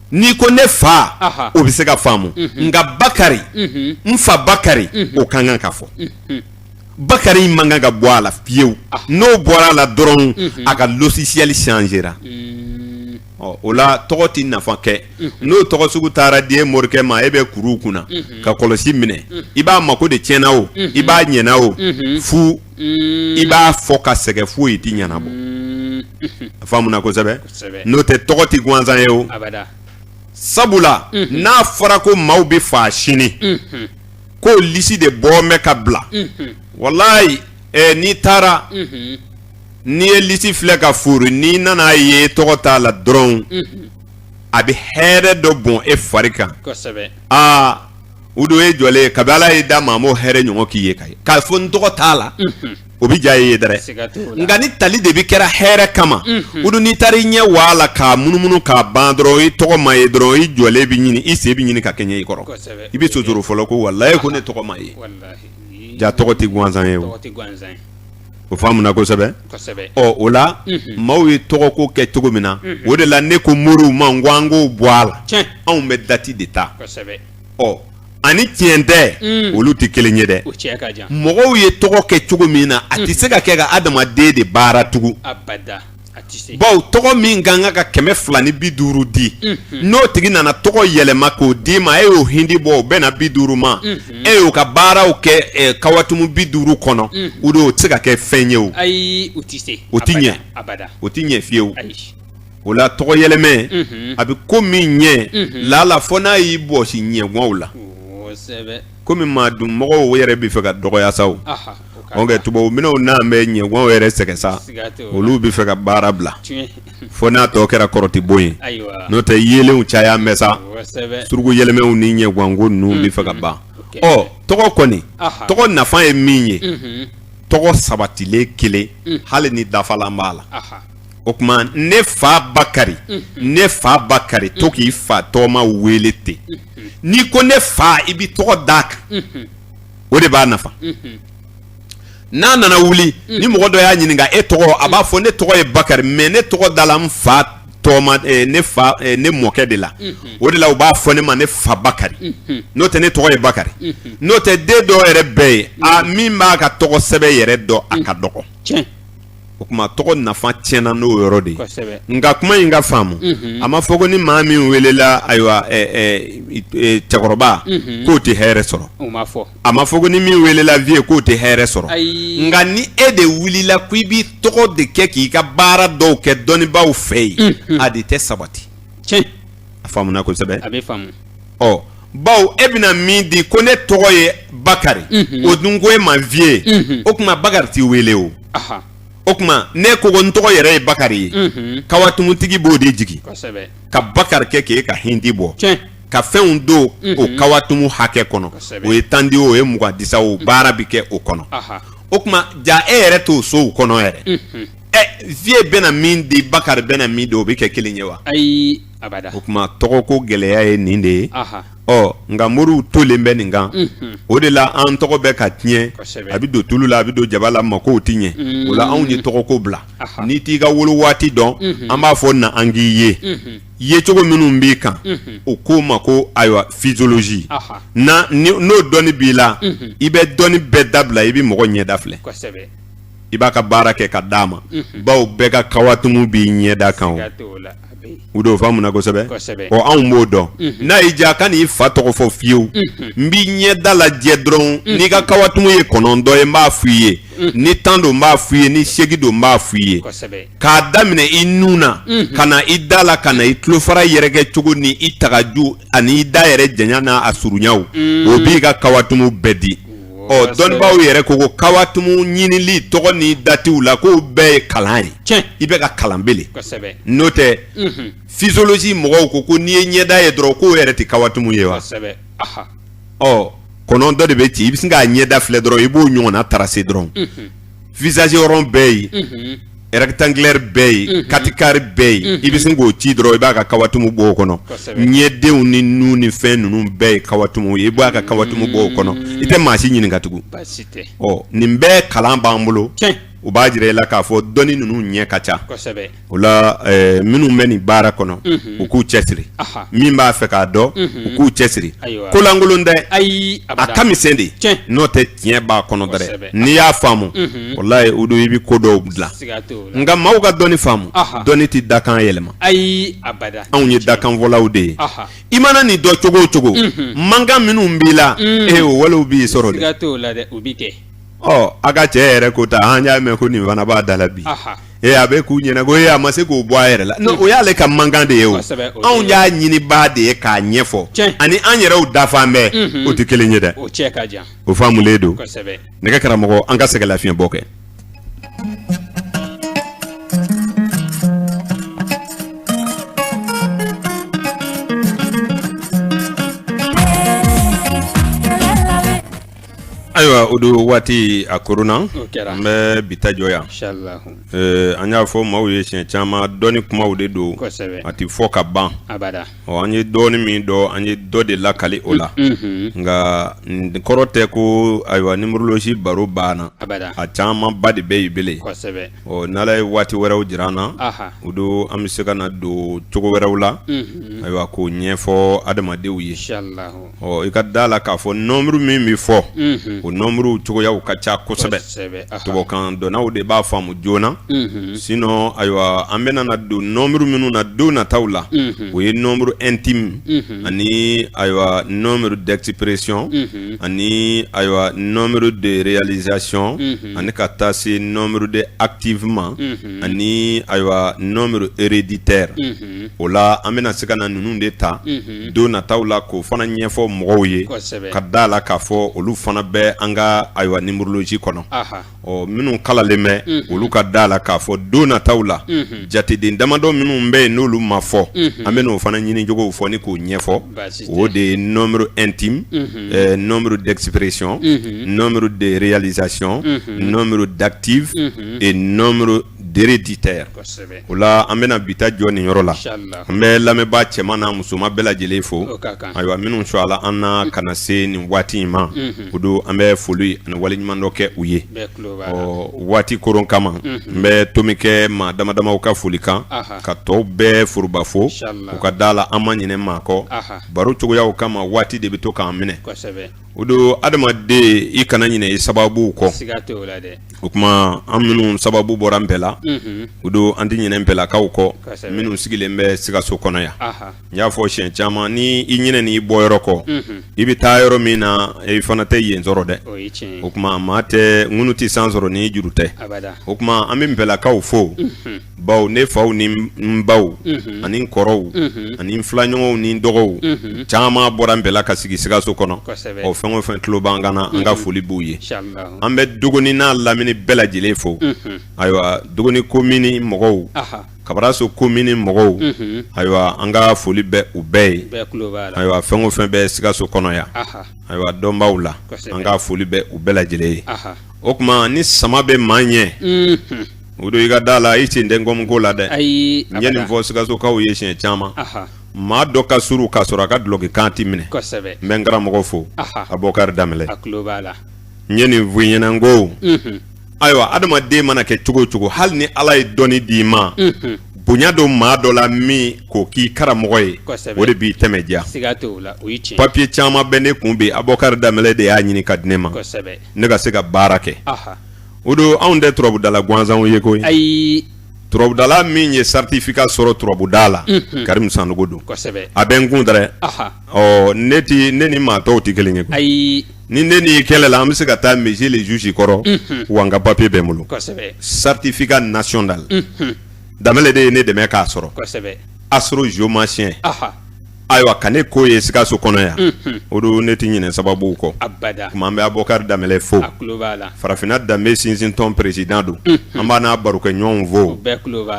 n'i ko ne fa o bɛ se ka faamu nka Bakari n fa Bakari o ka kan ka fɔ Bakari man kan ka bɔ a la fiyewu n'o bɔra a la dɔrɔn a ka logiciel changera o la tɔgɔ tɛ nafa kɛ n'o tɔgɔ sugu taara di e morikɛ ma e bɛ kuru kunna ka kɔlɔsi minɛ i b'a mako de tiɲɛna o i b'a ɲɛna o fu i b'a fɔ ka sɛgɛn foyi tɛ ɲɛnabɔ a faamuna kosɛbɛ n'o tɛ tɔgɔ tɛ gansan ye o sabula n'a fɔra ko maaw bɛ fa sini ko lisi de bɔ mɛ ka bila walayi n'i taara n'i ye lisi filɛ ka furu n'i nana ye tɔgɔ t'a la dɔrɔn a bɛ hɛrɛ dɔ bɔn e fari kan o don ye jɔlen kabi Ala ye da maa m'o hɛrɛ ɲɔgɔn k'i ye k'a fɔ n tɔgɔ t'a la o bɛ diya e ye dɛrɛ nka ni tali de bɛ kɛra hɛrɛ kama o don n'i taara i ɲɛ wa la k'a munumunu k'a ban dɔrɔn i tɔgɔ ma ye dɔrɔn i jɔlen bɛ ɲini i sen bɛ ɲini ka kɛɲɛ i kɔrɔ i bɛ sotoro fɔlɔ ko walayi ko ne tɔgɔ ma ye ja tɔgɔ tɛ gansan ye o o faamuna kosɛbɛ o la maaw ye tɔgɔko kɛ cogo min na o de la ne ko moriw ma n ko an k'o bɔ a la anw bɛ dati de ta ani tiɲɛ tɛ olu tɛ kelen ye dɛ mɔgɔw ye tɔgɔ kɛ cogo min na a tɛ se ka kɛ ka adamaden de baara tugun bawo tɔgɔ min ka kan ka 250 di n'o tigi nana tɔgɔ yɛlɛma k'o d'i ma e y'o hindi bɔ o bɛ na 50 ma e y'o ka baaraw kɛ kawatumu 50 kɔnɔ o de o tɛ se ka kɛ fɛn ye o o tɛ ɲɛ o tɛ ɲɛ fiyewu o la tɔgɔ yɛlɛmɛ a bɛ ko min ɲɛ lala fɔ n'a y'i bɔsi ɲɛgɔnw la komi maa dun mɔgɔw yɛrɛ bɛ fɛ ka dɔgɔya sa o nka tubabu minɛnw n'an bɛ ɲɛgɔnw yɛrɛ sɛgɛn sa olu bɛ fɛ ka baara bila fo n'a tɔ kɛra kɔrɔti bon ye n'o tɛ yelenw caya mɛ sa suruku yɛlɛmɛw ni ɲɛgɔnko ninnu bɛ fɛ ka ban tɔgɔ kɔni tɔgɔ nafa ye min ye tɔgɔ sabatilen kelen hali ni dafalan b'a la o kuma ne fa Bakari ne fa Bakari to k'i fa tɔgɔma wele ten n'i ko ne fa i bi tɔgɔ d'a kan o de b'a nafa n'a nana wuli ni mɔgɔ dɔ y'a ɲininka e tɔgɔ a b'a fɔ ne tɔgɔ ye Bakari mais ne tɔgɔ dala n fa tɔgɔma ne mɔkɛ de la o de la u b'a fɔ ne ma ne fa Bakari n'o tɛ ne tɔgɔ ye Bakari n'o tɛ den dɔw yɛrɛ bɛɛ ye a min b'a ka tɔgɔ sɛbɛn yɛrɛ dɔn a ka dɔgɔ o kuma tɔgɔ nafa tiɲɛna n'o yɔrɔ de ye nka kuma in ka faamu a ma fɔ ko ni maa min welela ayiwa cɛkɔrɔba k'o tɛ hɛrɛ sɔrɔ a ma fɔ ko ni min welela vie k'o tɛ hɛrɛ sɔrɔ nka ni e de wulila ko i b'i tɔgɔ de kɛ k'i ka baara dɔw kɛ dɔnnibaaw fɛ yen a de tɛ sabati a faamuna kosɛbɛ a bɛ faamu ɔ bawo e bɛna min di ko ne tɔgɔ ye Bakari o dun ko e ma vie o kuma Bakari t'i wele o o kuma ne ko n tɔgɔ yɛrɛ ye Bakari ye kawatumutigi b'o de jigi ka Bakari kɛ k'e ka hindi bɔ ka fɛnw don o kawatumu hakɛ kɔnɔ o ye tandi o ye mugadisa o baara bi kɛ o kɔnɔ o kuma ja e yɛrɛ t'o so o kɔnɔ yɛrɛ vie bɛna min di Bakari bɛna min di o bɛ kɛ kelen ye wa ayi abada o kuma tɔgɔ ko gɛlɛya ye nin de ye nka moriw tolen bɛ nin kan o de la an tɔgɔ bɛ ka tiɲɛ a bɛ don tulu la a bɛ don jaba la ma k'o ti ɲɛ o la anw ye tɔgɔ ko bila n'i t'i ka wolo waati dɔn an b'a fɔ na an k'i ye yecogo minnu b'i kan o k'o ma ko ayiwa physiologie n'o dɔnni b'i la i bɛ dɔnni bɛɛ dabila i bɛ mɔgɔ ɲɛda filɛ i b'a ka baara kɛ ka d'a ma bawo bɛɛ ka kawatumu b'i ɲɛda kan o do faamuna kosɛbɛ anw b'o dɔn n'a y'i diya ka n'i fa tɔgɔ fɔ fiyewu n b'i ɲɛda lajɛ dɔrɔn n'i ka kawatumu ye 9 ye n b'a f'i ye ni 10 don n b'a f'i ye ni 8 don n b'a f'i ye k'a daminɛ i nun na ka na i da la ka na i tulofara yɛrɛkɛ cogo ni i tagaju ani i da yɛrɛ janya n'a surunyaw o b'i ka kawatumu bɛɛ di dɔnnibaaw yɛrɛ ko kawatumu ɲinili tɔgɔ ni datiw la k'o bɛɛ ye kalan ye i bɛ ka kalan bele n'o tɛ physiologie mɔgɔw ko n'i ye ɲɛda ye dɔrɔn k'o yɛrɛ tɛ kawatumu ye wa kɔnɔ dɔ de bɛ ci i bɛ sin k'a ɲɛda filɛ dɔrɔn i b'o ɲɔgɔnna tracer dɔrɔn visage rond bɛɛ ye rectangulaire bɛɛ ye katikari bɛɛ ye i bɛ sin k'o ci dɔrɔn i b'a ka kawatumu bɔ o kɔnɔ ɲɛdenw ni nun ni fɛn ninnu bɛɛ ye kawatumu ye i b'a ka kawatumu bɔ o kɔnɔ i tɛ maa si ɲininka tugun nin bɛɛ kalan b'an bolo u b'a jira i la k'a fɔ dɔnni ninnu ɲɛ ka ca o la minnu bɛ nin baara kɔnɔ u k'u cɛsiri min b'a fɛ k'a dɔn u k'u cɛsiri ko lankolon tɛ a ka misɛn de n'o tɛ tiɲɛ b'a kɔnɔ dɛ n'i y'a faamu walayi o don i bɛ ko dɔw dilan nka maaw ka dɔnni faamu dɔnni tɛ dakan yɛlɛma anw ye dakanfɔlaw de ye i mana nin dɔn cogo o cogo mankan minnu b'i la o walew b'i sɔrɔ dɛ a ka cɛ yɛrɛ ko ta an y'a mɛn ko nin fana b'a da la bi a bɛ k'u ɲɛna ko a ma se k'o bɔ a yɛrɛ la o y'ale ka mankan de ye o anw y'a ɲini baa de ye k'a ɲɛfɔ ani an yɛrɛw dafan bɛɛ o tɛ kelen ye dɛ o faamulen don nɛgɛ karamɔgɔ an ka sɛgɛn lafiɲɛbɔ kɛ ayiwa o don waati a korona n bɛ bi ta jɔ yan an y'a fɔ maaw ye siɲɛ caman dɔnni kumaw de don a tɛ fɔ ka ban an ye dɔɔni min dɔn an ye dɔ de lakali o la nka kɔrɔ tɛ ko ayiwa numérologie baro banna a caman ba de bɛ yen bele n'ala ye waati wɛrɛw jira an na o don an bɛ se ka na don cogo wɛrɛw la ayiwa k'o ɲɛfɔ adamadenw ye i ka da la k'a fɔ nombre min bɛ fɔ o nombre cogoyaw ka ca kosɛbɛ tubabukan dɔnnaw de b'a faamu joona sinon ayiwa an bɛna na don nombre minnu na don nataw la o ye nombre intime ani ayiwa nombre d'expression ani ayiwa nombre de réalisation ani ka taa se nombre de activement ani ayiwa nombre héréditaire o la an bɛna se ka na ninnu de ta don nataw la k'o fana ɲɛfɔ mɔgɔw ye ka da la k'a fɔ olu fana bɛ an ka ayiwa numérologie kɔnɔ minnu kalalen bɛ olu ka da la k'a fɔ don nataw la jateden damadɔ minnu bɛ yen n'olu ma fɔ an bɛ n'o fana ɲini cogow fɔ ni k'o ɲɛfɔ o de ye nombre intime nombre d'expression nombre de réalisation nombre d'active et nombre d'héréditaire o la an bɛna bita jɔ nin yɔrɔ la an bɛ lamɛnbaa cɛman n'a musoman bɛɛ lajɛlen fo ayiwa minnu su a la an na kana se nin waati in ma o don an bɛ foli ani waleɲuman dɔ kɛ u ye waati koron kama n bɛ tomi kɛ maa damadamaw ka foli kan ka tɔw bɛɛ foroba fo u ka da la an ma ɲinɛ maa kɔ baro cogoyaw kama waati de bɛ to k'an minɛ o don adamaden i kana ɲinɛ i sababuw kɔ o kuma an minnu sababu bɔra n bɛɛ la o don an tɛ ɲinɛ nbɛlakaw kɔ minnu sigilen bɛ Sikaso kɔnɔ yan n y'a fɔ siɲɛ caman ni i ɲinɛ n'i bɔ yɔrɔ kɔ i bɛ taa yɔrɔ min na i fana tɛ yen sɔrɔ dɛ o kuma maa tɛ ŋunu tɛ san sɔrɔ ni juru tɛ o kuma an bɛ nbɛlakaw fo baw ne faw ni n baw ani n kɔrɔw ani n filaɲɔgɔnw ni n dɔgɔw caman bɔra nbɛla ka sigi Sikaso kɔnɔ ɔ fɛn o fɛn tulo b'an kan na an ka foli b'u ye an bɛ Duguni n'a lamini bɛɛ lajɛlen fo ayiwa Duguni komini mɔgɔw Kabaraso komini mɔgɔw ayiwa an ka foli bɛ u bɛɛ ye ayiwa fɛn o fɛn bɛ Sikaso kɔnɔ yan ayiwa dɔnbaaw la an ka foli bɛ u bɛɛ lajɛlen ye o kuma ni sama bɛ maa ɲɛ o don i ka da la i sen tɛ nkɔmiko la dɛ n ye nin fɔ Sikasokaw ye siɲɛ caman maa dɔ ka suru k'a sɔrɔ a ka dulokikan tɛ minɛ n bɛ n karamɔgɔ fo Abubakari Danbɛlɛ n ye nin fɔ i ɲɛna n ko ayiwa adamaden mana kɛ cogo o cogo hali ni Ala ye dɔnni d'i ma bonya dɔ maa dɔ la min k'o k'i karamɔgɔ ye o de b'i tɛmɛ diya papiye caman bɛ ne kun bi Abubakari Danbɛlɛ de y'a ɲini ka di ne ma ne ka se ka baara kɛ o don anw tɛ turabudala gansanw ye koyi turabudala min ye certificat sɔrɔ turabuda la Karimu Sanogo don a bɛ n kun dɛ ne ni maa tɔw tɛ kelen ye koyi ni ne n'i kɛlɛ la an bɛ se ka taa monsieur le juge kɔrɔ wa n ka papier bɛ n bolo certificat national Danbɛlɛ de ye ne dɛmɛ k'a sɔrɔ Asro géomacien ayiwa ka ne ko ye Sikaso kɔnɔ yan o don ne tɛ ɲinɛ sababuw kɔ kuma an bɛ Abubakari Danbɛlɛ fo farafinna danbe sinzintɔn président don an b'a n'a barokɛ ɲɔgɔnw fo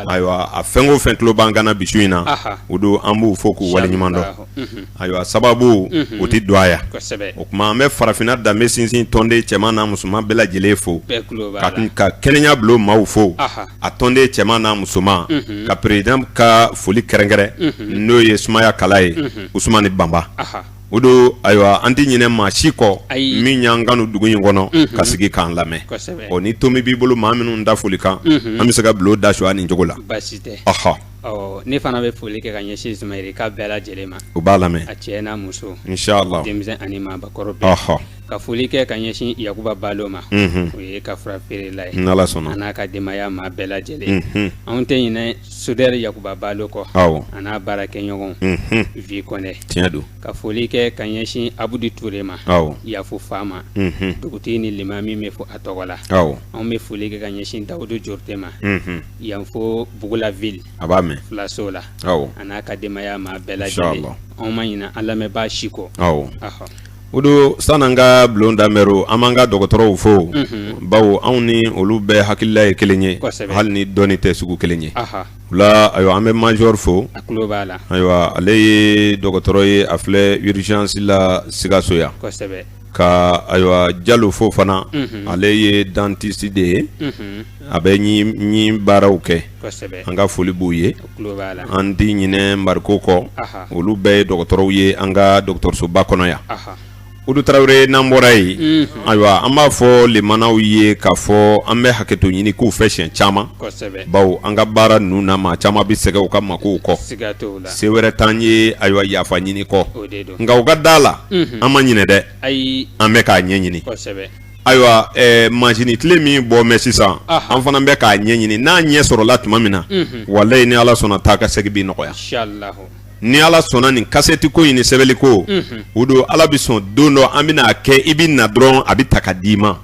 ayiwa a fɛn o fɛn tulo b'an kan na bisu in na o don an b'u fo k'u waleɲuman dɔn ayiwa sababu o tɛ don a yan o kuma an bɛ farafinna danbe sinzintɔnden cɛman n'a musoman bɛɛ lajɛlen fo ka kɛnɛya bilo maaw fo a tɔnden cɛman n'a musoman ka président ka foli kɛrɛnkɛrɛn n'o ye Sumaya Kala ye Usumani Bamba o don ayiwa an tɛ ɲinɛ maa si kɔ min y'an kanu dugu in kɔnɔ ka sigi k'an lamɛn ɔ ni tomi b'i bolo maa minnu da foli kan an bɛ se ka bilo da suya nin cogo la ne fana bɛ foli kɛ ka ɲɛsin Zumayirika bɛɛ lajɛlen ma u b'a lamɛn a cɛ n'a muso inshallah denmisɛn ani maabakɔrɔ bɛɛ ka foli kɛ ka ɲɛsin Yakuba Balo ma o ye ka fura feerela ye n'Ala sɔnna a n'a ka denbaya maa bɛɛ lajɛlen anw tɛ ɲinɛ Sudɛri Yakuba Balo kɔ a n'a baarakɛɲɔgɔn Vi Kɔnɛ tiɲɛ don ka foli kɛ ka ɲɛsin Abudu Ture ma Yafu Fama dugutigi ni limami bɛ fɔ a tɔgɔ la anw bɛ foli kɛ ka ɲɛsin Dawudu Jorte ma yan fo Bugula ville a b'a mɛn Filaso la a n'a ka denbaya maa bɛɛ lajɛlen anw ma ɲinɛ an lamɛnbaa si kɔ o don san'an ka bulon daminɛ an b'an ka dɔgɔtɔrɔw fo bawo anw ni olu bɛɛ hakilila ye kelen ye hali ni dɔnni tɛ sugu kelen ye o la ayiwa an bɛ major fo ayiwa ale ye dɔgɔtɔrɔ ye a filɛ urgence la Sikaso yan ka ayiwa Jalo fo fana ale ye dentiste de ye a bɛ ɲi baaraw kɛ an ka foli b'u ye an tɛ ɲinɛ Mariko kɔ olu bɛɛ ye dɔgɔtɔrɔw ye an ka dɔgɔtɔrɔsoba kɔnɔ yan Udu Tarawele n'an bɔra yen ayiwa an b'a fɔ limanaw ye k'a fɔ an bɛ hakɛto ɲini k'u fɛ siɲɛ caman bawo an ka baara ninnu na maa caman bɛ sɛgɛn u ka makow kɔ se wɛrɛ t'an ye ayiwa yafa ɲini kɔ nka u ka da la an ma ɲinɛ dɛ an bɛ k'a ɲɛɲini ayiwa manzini tile min bɔ mɛ sisan an fana bɛ k'a ɲɛɲini n'a ɲɛ sɔrɔla tuma min na walayi ni Ala sɔnna taa ka segin bi nɔgɔya ni Ala sɔnna nin kasɛti ko ni sɛbɛnni ko o don Ala bɛ sɔn don dɔ an bɛna kɛ i bɛ na dɔrɔn a bɛ ta ka d'i ma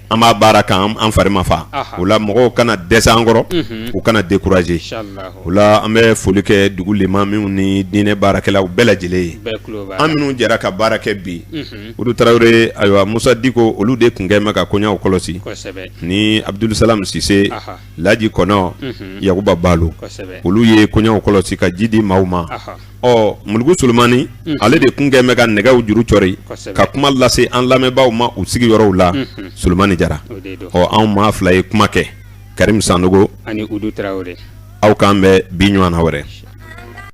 an b'a baara kan an fari ma fa o la mɔgɔw kana dɛsɛ an kɔrɔ u kana décourager o la an bɛ foli kɛ dugu limaminw ni diinɛ baarakɛlaw bɛɛ lajɛlen ye an minnu jɛra ka baara kɛ bi Udu Tarawele ayiwa Musa Diko olu de tun kɛ bɛ ka koɲɛw kɔlɔsi ni Abdulusalam Sise Laji Kɔnɔ Yakuba Balo olu ye koɲɛw kɔlɔsi ka ji di maaw ma Mulugu Solomani ale de kun kɛ bɛ ka nɛgɛw juru cɔri ka kuma lase an lamɛnbaaw ma u sigiyɔrɔw la Solomani Jara anw maa fila ye kuma kɛ Karim Sanogo ani Udu Traoré. aw k'an bɛn bi ɲɔgɔn na wɛrɛ.